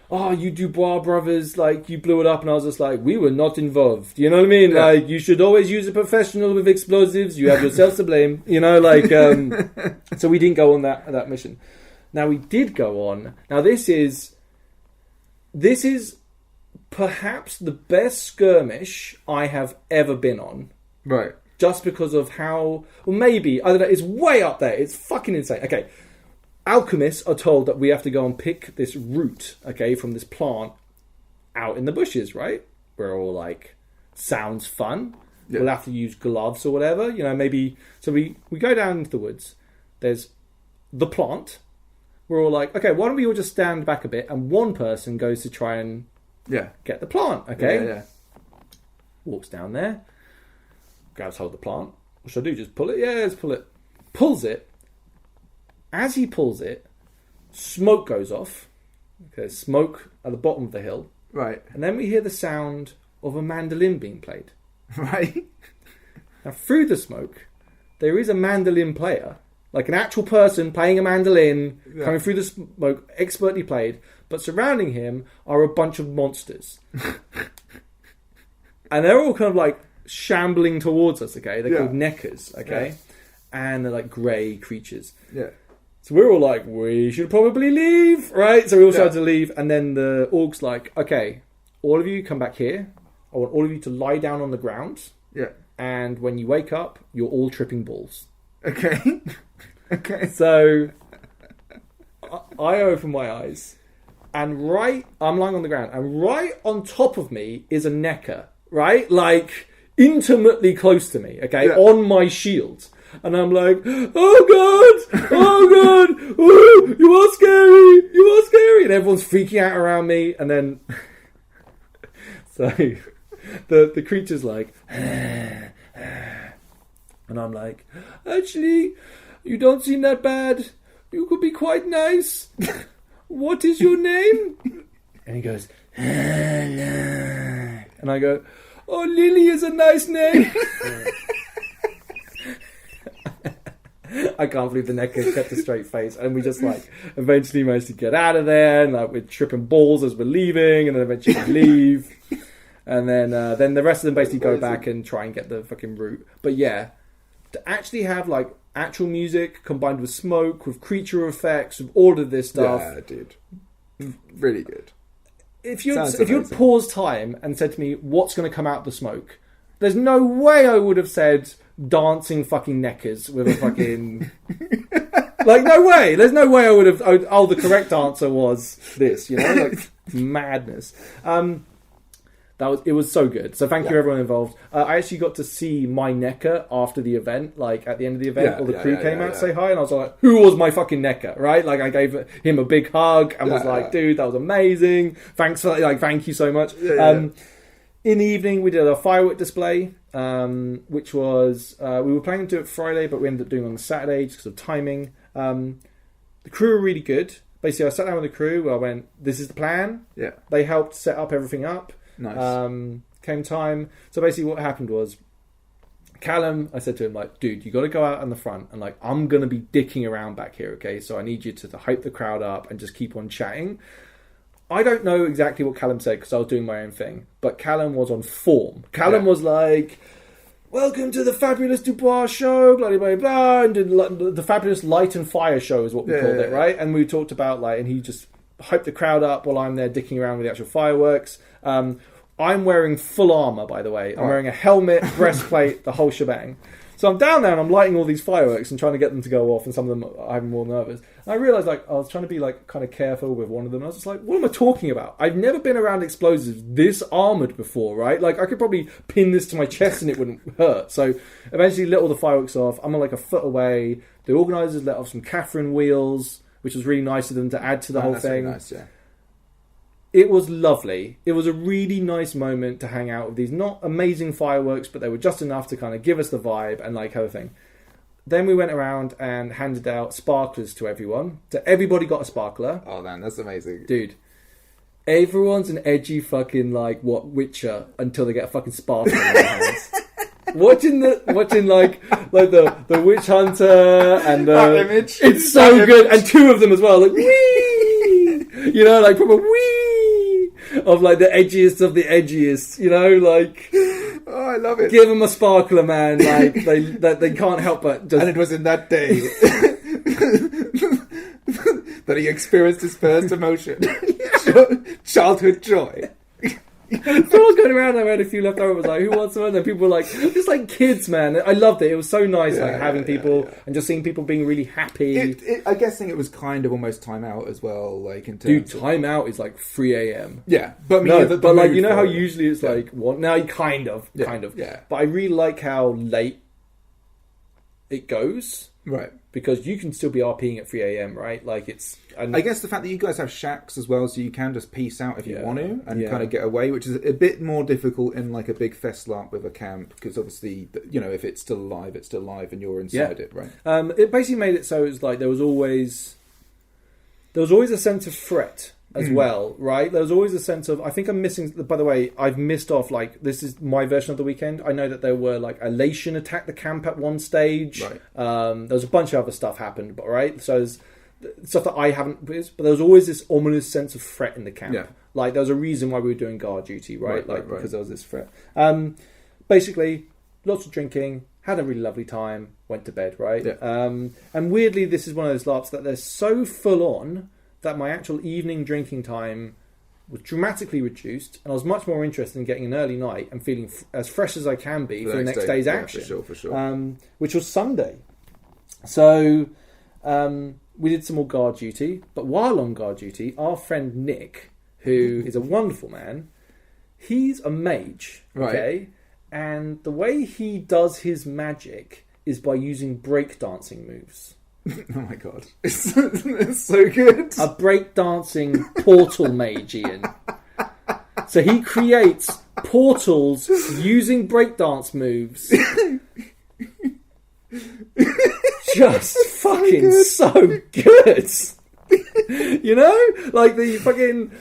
oh, you Dubois brothers, you blew it up. And I was just like, we were not involved. You know what I mean? Yeah. You should always use a professional with explosives. You have yourself to blame. So we didn't go on that mission. Now, we did go on. Now, this is perhaps the best skirmish I have ever been on.
Right.
Just because of how... Well, maybe. I don't know. It's way up there. It's fucking insane. Okay. Alchemists are told that we have to go and pick this root, okay, from this plant out in the bushes, right? We're all like, sounds fun. Yeah. We'll have to use gloves or whatever. Maybe... So we go down into the woods. There's the plant... We're all like, okay, why don't we all just stand back a bit and one person goes to try and get the plant, okay? Yeah. Walks down there, grabs hold of the plant. What should I do? Just pull it? Yeah, let's pull it. Pulls it. As he pulls it, smoke goes off. Okay, smoke at the bottom of the hill.
Right.
And then we hear the sound of a mandolin being played.
Right.
Now, through the smoke, there is a mandolin player like an actual person playing a mandolin, coming through the smoke, expertly played. But surrounding him are a bunch of monsters. And they're all kind of like shambling towards us, okay? They're called neckers, okay? Yeah. And they're like grey creatures.
Yeah.
So we're all like, we should probably leave, right? So we all started to leave. And then the orc's like, okay, all of you come back here. I want all of you to lie down on the ground.
Yeah.
And when you wake up, you're all tripping balls.
Okay. Okay.
So I open my eyes. And I'm lying on the ground, and right on top of me is a necker, right? Like, intimately close to me, okay? Yeah. On my shield. And I'm like, oh God, ooh, you are scary. And everyone's freaking out around me. And then, so the creature's like, and I'm like, actually, you don't seem that bad. You could be quite nice. What is your name? And he goes, and I go, oh, Lily is a nice name. I can't believe the necker kept a straight face. And we just like eventually managed to get out of there. And like we're tripping balls as we're leaving. And then eventually we leave. And then the rest of them basically go back and try and get the fucking route. But yeah, to actually have like actual music combined with smoke, with creature effects, with all of this stuff.
Yeah, dude. Really good.
If you'd paused time and said to me, what's going to come out the smoke? There's no way I would have said dancing fucking neckers with a fucking... like, no way. There's no way I would have... the correct answer was this, you know? Like, madness. It was so good. So thank you everyone involved. I actually got to see my necker after the event, like at the end of the event, all the crew came out to say hi, and I was like, who was my fucking necker, right? Like I gave him a big hug and was like, dude, that was amazing. Thanks for thank you so much. In the evening, we did a firework display, which was, we were planning to do it Friday, but we ended up doing it on Saturday just because of timing. The crew were really good. Basically, I sat down with the crew, I went, this is the plan. Yeah. They helped set up everything up.
Nice.
Came time. So basically what happened was Callum, I said to him, like, dude, you got to go out in the front and like, I'm going to be dicking around back here, okay? So I need you to hype the crowd up and just keep on chatting. I don't know exactly what Callum said because I was doing my own thing, but Callum was on form. Callum was like, welcome to the Fabulous Dubois show, blah, blah, blah, blah, and the Fabulous Light and Fire show is what we called it, right? And we talked about like, and he just hyped the crowd up while I'm there dicking around with the actual fireworks. I'm wearing full armor, by the way. I'm wearing a helmet, breastplate, the whole shebang. So I'm down there and I'm lighting all these fireworks and trying to get them to go off, and some of them I'm more nervous. And I realised like I was trying to be like kind of careful with one of them. I was just like, what am I talking about? I've never been around explosives this armoured before, right? Like I could probably pin this to my chest and it wouldn't hurt. So eventually lit all the fireworks off. I'm like a foot away. The organisers let off some Catherine wheels, which was really nice of them to add to the whole thing.
Really nice, yeah.
It was lovely. It was a really nice moment to hang out with these not amazing fireworks, but they were just enough to kind of give us the vibe and like have a thing. Then we went around and handed out sparklers to everyone. So everybody got a sparkler.
Oh man, that's amazing.
Dude, everyone's an edgy fucking like Witcher until they get a fucking sparkler in their hands. Watching like the witch hunter and
that image.
It's so good. And two of them as well, like wee, you know, like proper wee of like the edgiest of the edgiest, you know, like.
Oh, I love it.
Give them a sparkler, man. Like they can't help but just.
And it was in that day that he experienced his first emotion, childhood joy.
Someone's going around, I had a few left over, was like, who wants some? And then people were like, just like kids, man. I loved it. It was so nice, having people and just seeing people being really happy.
I guess it was kind of almost time out as well, like in terms
time out is like 3 a.m.
Yeah, but
but like you know how usually it's like what? Now kind of.
Yeah.
But I really like how late it goes.
Right.
Because you can still be RPing at 3 a.m, right? Like it's...
I guess the fact that you guys have shacks as well, so you can just peace out if you want to and kind of get away, which is a bit more difficult in like a big fest Larp with a camp, because obviously, you know, if it's still alive, it's still alive and you're inside it, right?
It basically made it so it was like there was always a sense of threat as well, right? There was always a sense of, I think I'm missing, by the way, I've missed off, like, this is my version of the weekend. I know that there were, like, elation attacked the camp at one stage.
Right.
There was a bunch of other stuff happened, but right? So there's stuff that I haven't, but there was always this ominous sense of threat in the camp.
Yeah.
Like, there was a reason why we were doing guard duty, right?
Right.
Because there was this threat. Basically, lots of drinking, had a really lovely time, went to bed, right?
Yeah.
And weirdly, this is one of those LARPs that they're so full on that my actual evening drinking time was dramatically reduced, and I was much more interested in getting an early night and feeling as fresh as I can be for the next day's action.
For sure.
Which was Sunday. So we did some more guard duty, but while on guard duty, our friend Nick, who is a wonderful man, he's a mage, okay?
Right.
And the way he does his magic is by using breakdancing moves.
Oh my god. It's so good.
A breakdancing portal mage, Ian. So he creates portals using breakdance moves. Just fucking so good. You know? Like the fucking...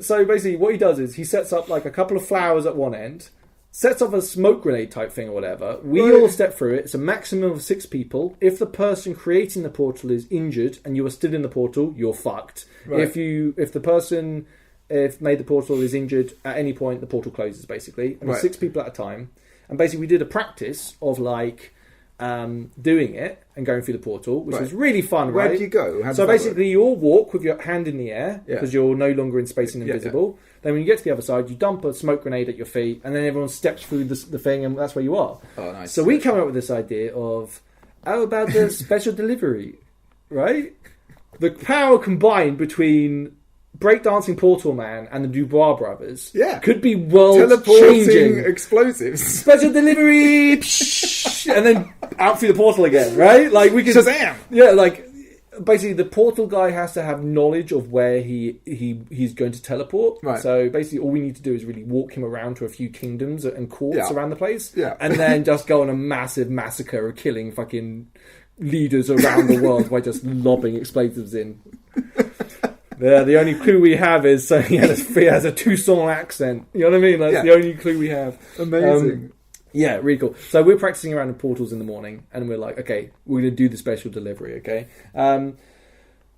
So basically what he does is he sets up like a couple of flowers at one end, sets off a smoke grenade type thing or whatever. We all step through it. It's a maximum of 6 people. If the person creating the portal is injured and you are still in the portal, you're fucked.
Right.
If the person made the portal is injured at any point, the portal closes basically. And there's 6 people at a time. And basically we did a practice of like doing it and going through the portal, which was really fun.
Where
right?
do you go?
So basically you all walk with your hand in the air because you're no longer in space and invisible. Then when you get to the other side, you dump a smoke grenade at your feet, and then everyone steps through the thing, and that's where you are.
Oh, nice.
So we come up with this idea of, how about the special delivery, right? The power combined between breakdancing Portal Man and the Dubois brothers could be world-changing.
Explosives.
Special delivery! And then out through the portal again, right? Like we could...
Shazam!
Yeah, like... Basically, the portal guy has to have knowledge of where he's going to teleport.
Right.
So basically, all we need to do is really walk him around to a few kingdoms and courts around the place.
Yeah.
And then just go on a massive massacre of killing fucking leaders around the world by just lobbing explosives in. The only clue we have is he has a Tucson accent. You know what I mean? That's the only clue we have.
Amazing.
Yeah, really cool. So we're practicing around in portals in the morning, and we're like, okay, we're going to do the special delivery, okay?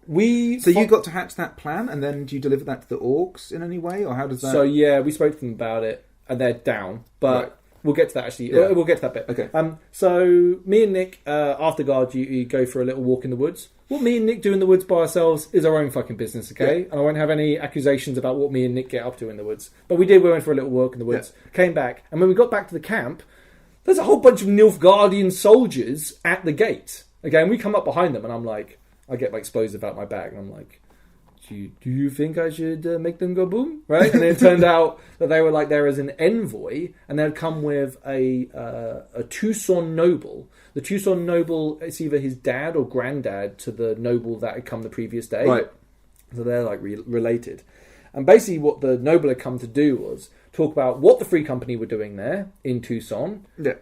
You got to hatch that plan, and then do you deliver that to the orcs in any way, or how does that...
So yeah, we spoke to them about it, and they're down, but we'll get to that actually.
Yeah.
We'll get to that bit.
Okay.
So me and Nick, after guard duty, go for a little walk in the woods. What me and Nick do in the woods by ourselves is our own fucking business, okay? And I won't have any accusations about what me and Nick get up to in the woods. But we went for a little walk in the woods, came back, and when we got back to the camp, there's a whole bunch of Nilfgaardian soldiers at the gate. Okay, and we come up behind them, and I'm like, I get my explosive out my bag, and I'm like, do you think I should make them go boom? Right? And it turned out that they were like there as an envoy, and they'd come with a Tucson noble. The Tucson noble, it's either his dad or granddad to the noble that had come the previous day.
Right.
So they're like related. And basically what the noble had come to do was talk about what the Free Company were doing there in Tucson.
Yeah.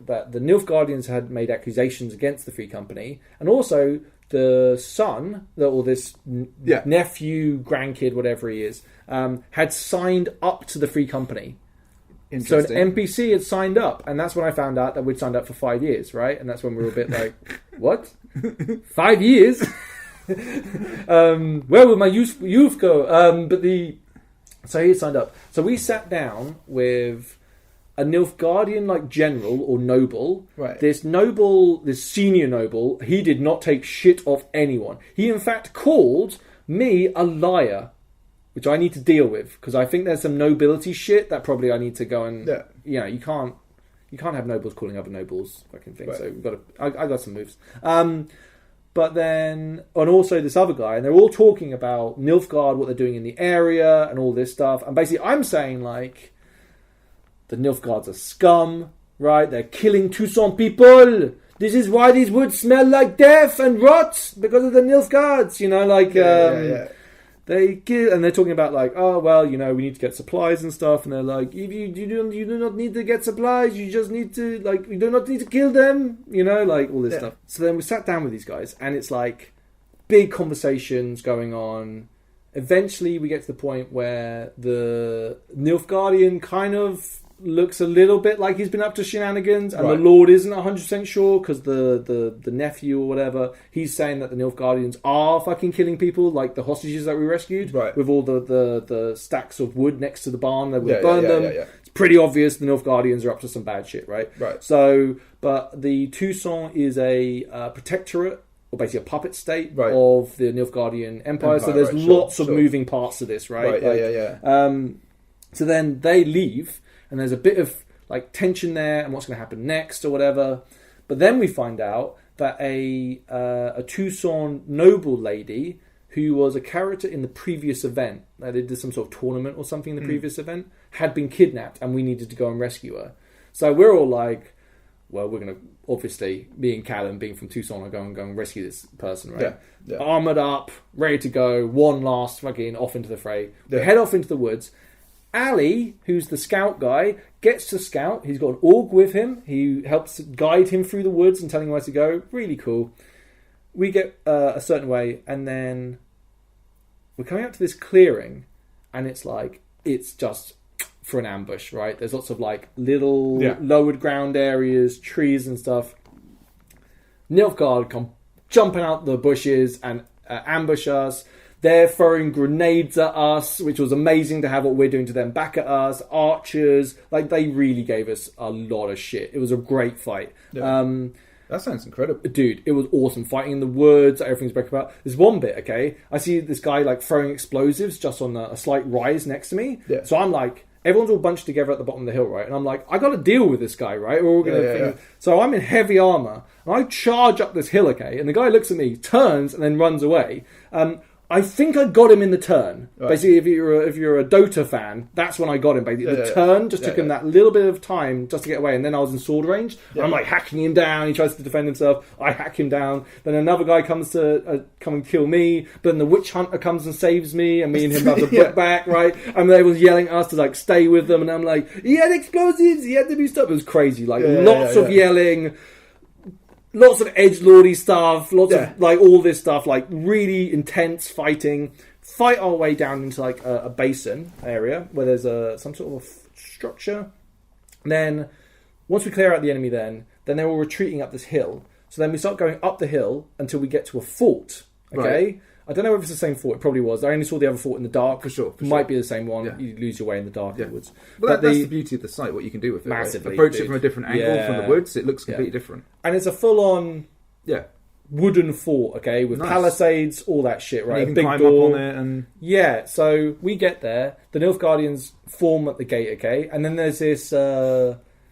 That the Nilfgaardians had made accusations against the Free Company, and also the son, or this nephew, grandkid, whatever he is, had signed up to the Free Company. So an NPC had signed up, and that's when I found out that we'd signed up for 5 years, right? And that's when we were a bit like, what? 5 years? Where would my youth go? So he had signed up. So we sat down with a Nilfgaardian like general or noble.
Right.
This senior noble, he did not take shit off anyone. He in fact called me a liar, which I need to deal with, because I think there's some nobility shit that probably I need to go and you can't have nobles calling other nobles fucking thing. Right. So we've got I got some moves. But then, and also this other guy, and they're all talking about Nilfgaard, what they're doing in the area, and all this stuff. And basically, I'm saying, like, the Nilfgaards are scum, right? They're killing Tucson people. This is why these woods smell like death and rot, because of the Nilfgaards, you know, like, they kill, and they're talking about like, oh well, you know, we need to get supplies and stuff, and they're like, if you do not need to get supplies, you just need to like, you do not need to kill them, you know, like all this stuff. So then we sat down with these guys, and it's like big conversations going on, Eventually, we get to the point where the Nilfgaardian kind of looks a little bit like he's been up to shenanigans, and the Lord isn't 100% sure because the nephew or whatever, he's saying that the Nilfgaardians are fucking killing people, like the hostages that we rescued, with all the stacks of wood next to the barn that we burned them. It's pretty obvious the Nilfgaardians are up to some bad shit, right? So, but the Toussaint is a protectorate, or basically a puppet state of the Nilfgaardian Empire. So there's lots of moving parts to this, right? So then they leave. And there's a bit of like tension there and what's going to happen next or whatever. But then we find out that a Toussaint noble lady who was a character in the previous event, they did some sort of tournament or something in the previous event, had been kidnapped and we needed to go and rescue her. So we're all like, well, we're going to, obviously, me and Callum, being from Toussaint, are going to go and rescue this person, right? Armoured up, ready to go, one last fucking off into the fray. We head off into the woods. Ali, who's the scout guy, gets to scout. He's got an orc with him. He helps guide him through the woods and telling him where to go. Really cool. We get a certain way, and then we're coming up to this clearing, and it's just for an ambush, right? There's lots of like little lowered ground areas, trees and stuff. Nilfgaard come jumping out the bushes and ambush us. They're throwing grenades at us, which was amazing to have what we're doing to them back at us. Archers, like they really gave us a lot of shit. It was a great fight.
That sounds incredible.
Dude, it was awesome. Fighting in the woods, everything's breaking apart. There's one bit, okay? I see this guy like throwing explosives just on a slight rise next to me. So I'm like, everyone's all bunched together at the bottom of the hill, right? And I'm like, I got to deal with this guy, right? We're all gonna. So I'm in heavy armor, and I charge up this hill, okay? And the guy looks at me, turns, and then runs away. I think I got him in the turn. Basically, if you're a Dota fan, that's when I got him. Basically, the turn just took him that little bit of time just to get away, and then I was in sword range. And I'm like hacking him down. He tries to defend himself. I hack him down. Then another guy comes to come and kill me. But then the witch hunter comes and saves me, and me and him have to put back, right? And they was yelling at us to like stay with them, and I'm like, he had explosives. He had to be stopped. It was crazy. Like lots of yelling. Lots of edgelordy stuff, lots of like all this stuff, like really intense fighting. Fight our way down into like a basin area where there's some sort of structure. And then once we clear out the enemy, then they're all retreating up this hill. So then we start going up the hill until we get to a fort. Okay. I don't know if it's the same fort. It probably was. I only saw the other fort in the dark.
For sure.
Might be the same one. You lose your way in the dark woods.
Well, that's the beauty of the site, what you can do with it.
Massively.
Right? Approach it from a different angle from the woods. It looks completely different.
And it's a full-on wooden fort, okay, with palisades, all that shit, right?
And you can climb up on it. And
so we get there. The Nilfgaardians form at the gate, okay? And then there's this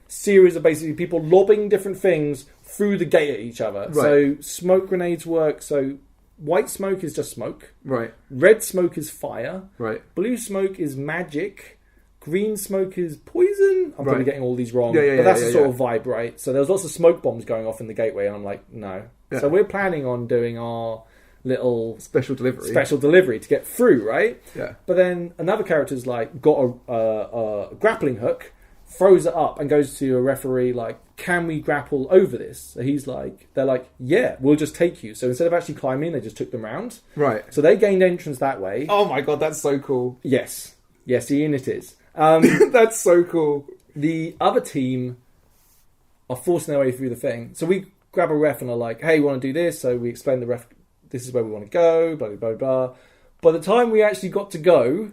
series of basically people lobbing different things through the gate at each other. Right. So smoke grenades work. So white smoke is just smoke.
Right.
Red smoke is fire.
Right.
Blue smoke is magic. Green smoke is poison. I'm probably getting all these wrong. But that's the sort of vibe, right? So there's lots of smoke bombs going off in the gateway, and I'm like, no. So we're planning on doing our little
special
delivery to get through, right?
Yeah.
But then another character's like got a grappling hook, throws it up, and goes to a referee like, can we grapple over this? So they're like, yeah, we'll just take you. So instead of actually climbing, they just took them round.
Right.
So they gained entrance that way.
Oh my god, that's so cool.
Yes, Ian, it is.
That's so cool.
The other team are forcing their way through the thing. So we grab a ref and are like, hey, we want to do this. So we explain the ref, this is where we want to go, blah, blah, blah, blah. By the time we actually got to go,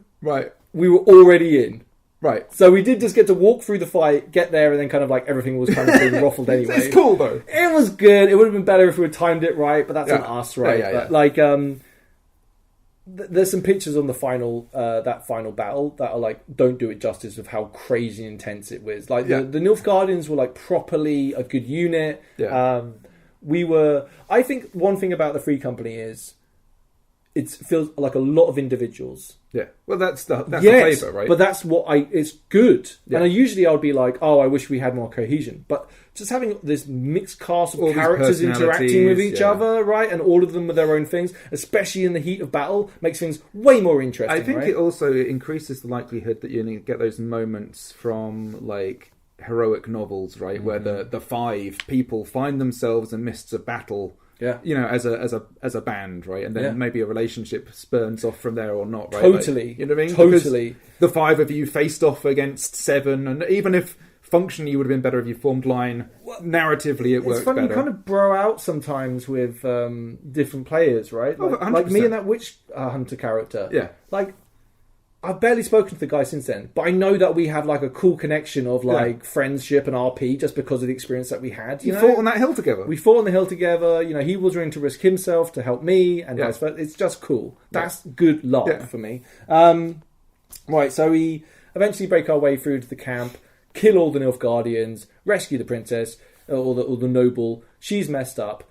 we were already in.
Right.
So we did just get to walk through the fight, get there, and then kind of like everything was kind of being ruffled anyway.
It's cool, though.
It was good. It would have been better if we had timed it right, but that's on us, right? But like, there's some pictures on the final battle that are like, don't do it justice of how crazy and intense it was. Like the Nilfgaardians were like properly a good unit. I think one thing about the Free Company is it feels like a lot of individuals.
Yeah. Well, that's the flavour, right?
But that's it's good. Yeah. And I would be like, oh, I wish we had more cohesion. But just having this mixed cast of all characters interacting with each other, right? And all of them with their own things, especially in the heat of battle, makes things way more interesting.
I think it also increases the likelihood that you're going to get those moments from like heroic novels, right? Mm-hmm. Where the five people find themselves amidst a battle
Yeah.
You know, as a band, right? And then maybe a relationship spurns off from there or not, right?
Totally.
Like, you know what I mean?
Totally.
Because the 5 of you faced off against 7, and even if functionally you would have been better if you formed line, narratively it works better.
You kind of bro out sometimes with different players, right? Like me and that witch hunter character.
Yeah.
Like, I've barely spoken to the guy since then, but I know that we have like a cool connection of like friendship and RP just because of the experience that we had. You know?
Fought on that hill together.
We fought on the hill together. You know, he was willing to risk himself to help me, and vice versa. It's just cool. That's good LARP for me. Right, so we eventually break our way through to the camp, kill all the Nilfgaardians, rescue the princess or the noble. She's messed up.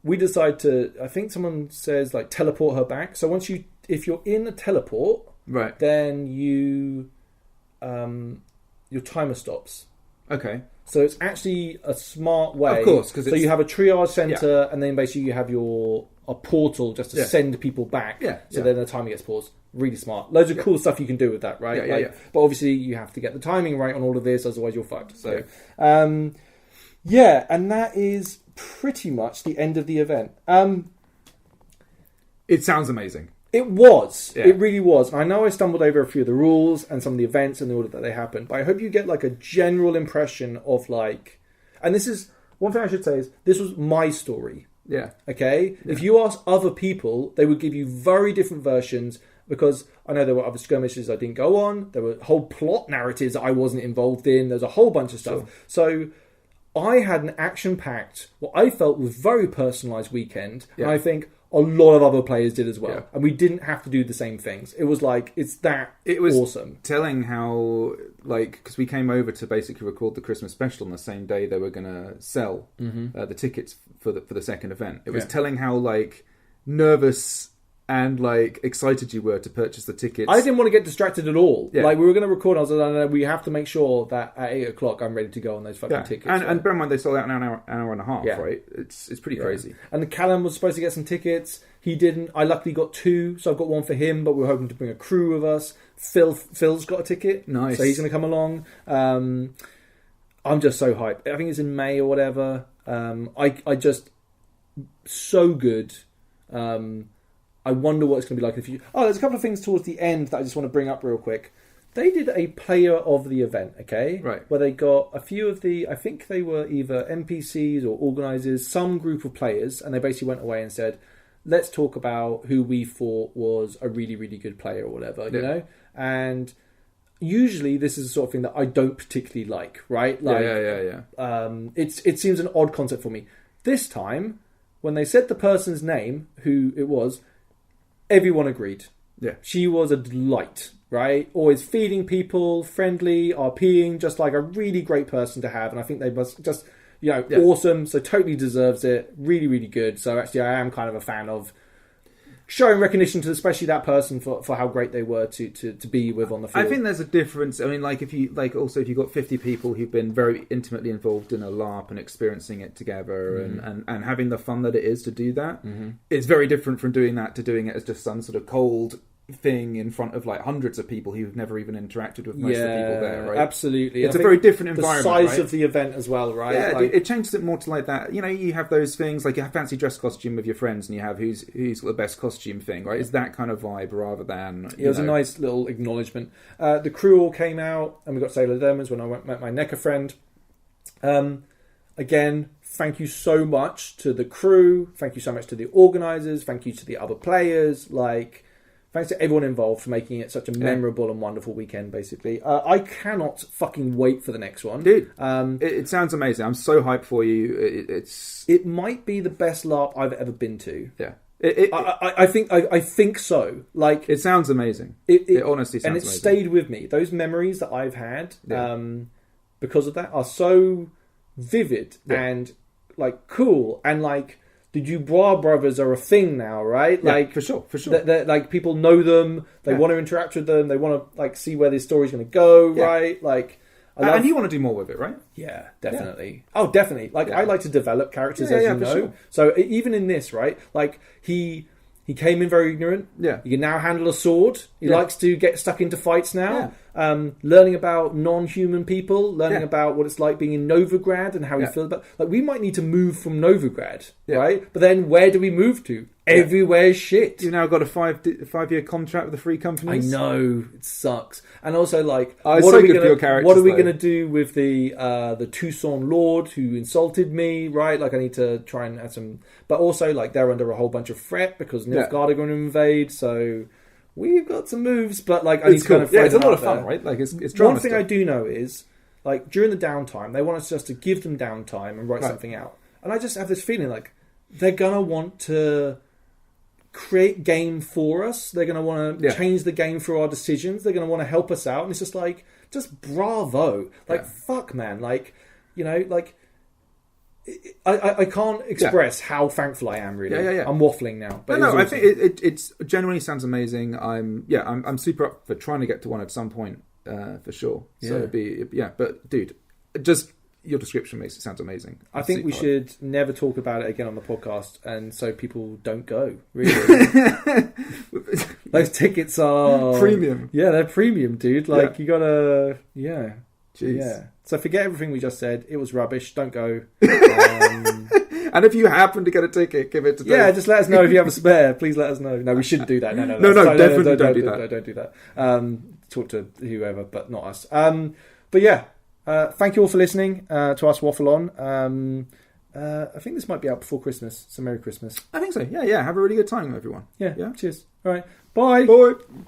We decide to. I think someone says like teleport her back. So if you're in a teleport.
Right.
Then your timer stops.
Okay.
So it's actually a smart way.
Of course, because
you have a triage center, and then basically you have a portal just to send people back.
Yeah.
So then the timer gets paused. Really smart. Loads of cool stuff you can do with that, right?
Yeah.
But obviously you have to get the timing right on all of this, otherwise you're fucked. So, and that is pretty much the end of the event.
It sounds amazing.
It was. Yeah. It really was. And I know I stumbled over a few of the rules and some of the events and the order that they happened, but I hope you get like a general impression of like... And this is... One thing I should say is, this was my story.
Yeah.
Okay? Yeah. If you ask other people, they would give you very different versions, because I know there were other skirmishes I didn't go on. There were whole plot narratives that I wasn't involved in. There's a whole bunch of stuff. Sure. So I had an action-packed, what I felt was very personalised weekend. Yeah. And I think... a lot of other players did as well. Yeah. And we didn't have to do the same things. It was like, it was awesome.
Telling how, like, because we came over to basically record the Christmas special on the same day they were going to sell the tickets for the second event. It was telling how, like, nervous and like excited you were to purchase the tickets.
I didn't want to get distracted at all. Yeah. Like, we were going to record, I was like, no, we have to make sure that at 8 o'clock I'm ready to go on those fucking tickets.
And bear in mind, they sold out in an hour and a half, right? It's pretty crazy.
And Callum was supposed to get some tickets. He didn't. I luckily got 2, so I've got 1 for him, but we're hoping to bring a crew with us. Phil's got a ticket.
Nice.
So he's going to come along. I'm just so hyped. I think it's in May or whatever. I just... So good. I wonder what it's going to be like in the future. Oh, there's a couple of things towards the end that I just want to bring up real quick. They did a player of the event, okay?
Right.
Where they got a few of I think they were either NPCs or organisers, some group of players, and they basically went away and said, let's talk about who we thought was a really, really good player or whatever, you know? And usually this is the sort of thing that I don't particularly like, right? Like, it seems an odd concept for me. This time, when they said the person's name, who it was, everyone agreed.
Yeah.
She was a delight, right? Always feeding people, friendly, RPing, just like a really great person to have. And I think they must just, awesome. So totally deserves it. Really, really good. So actually I am kind of a fan of showing recognition to especially that person for how great they were to be with on the field.
I think there's a difference. I mean, like if you've got 50 people who've been very intimately involved in a LARP and experiencing it together and having the fun that it is to do that, it's very different from doing that to doing it as just some sort of cold thing in front of like hundreds of people who've never even interacted with most of the people there, right?
Absolutely.
It's a very different environment,
the size
right?
of the event as well, right?
Yeah, it changes it more to like that. You know, you have those things like you have fancy dress costume with your friends and you have who's got the best costume thing, right? It's that kind of vibe rather than...
It was a nice little acknowledgement. The crew all came out and we got Sailor Dermans when I met my NECA friend. Again, thank you so much to the crew. Thank you so much to the organisers. Thank you to the other players. Thanks to everyone involved for making it such a memorable and wonderful weekend, basically. I cannot fucking wait for the next one.
Dude, it sounds amazing. I'm so hyped for you.
It might be the best LARP I've ever been to.
Yeah.
I think so. Like,
it sounds amazing. It honestly sounds amazing.
And it stayed with me. Those memories that I've had because of that are so vivid and like cool and like... The Dubois brothers are a thing now, right?
Yeah,
like
for sure.
They're, like people know them. They want to interact with them. They want to like see where this story's going to go, right? Like,
and you want to do more with it, right?
Yeah, definitely. Yeah. Oh, definitely. Like I like to develop characters, as you know. Sure. So even in this, right? Like he came in very ignorant.
Yeah.
He can now handle a sword. He likes to get stuck into fights now. learning about non-human people, learning about what it's like being in Novigrad and how we feel about. Like, we might need to move from Novigrad, right? But then where do we move to? Everywhere's shit.
You've now got a 5-year contract with the free companies.
I know, it sucks. And also, like,
what are we going
to do with the Tucson Lord who insulted me, right? Like, I need to try and add some... But also, like, they're under a whole bunch of threat because Nilfgaard are going to invade, so... We've got some moves, but like I need to kind of
it's a lot of fun, right? Like it's drama.
One thing I do know is like during the downtime, they want us just to give them downtime and write something out. And I just have this feeling like they're gonna want to create game for us. They're gonna want to change the game through our decisions. They're gonna want to help us out, and it's just like bravo, like fuck, man, like like. I can't express how thankful I am. Really, I'm waffling now. But
I think it genuinely sounds amazing. I'm super up for trying to get to one at some point for sure. So it'd be But dude, just your description makes it sound amazing.
I think we should never talk about it again on the podcast, and so people don't go. Really, those tickets are
premium.
Yeah, they're premium, dude. Like you gotta,
Jeez.
Yeah. So forget everything we just said. It was rubbish. Don't go.
And if you happen to get a ticket, give it to Dave.
Yeah, just let us know if you have a spare. Please let us know. No, we shouldn't do that. No,
definitely don't do that.
Don't do that. Talk to whoever, but not us. But yeah, thank you all for listening to us waffle on. I think this might be out before Christmas. So Merry Christmas.
I think so. Yeah. Have a really good time, everyone.
Yeah. Cheers. All right. Bye.
Bye.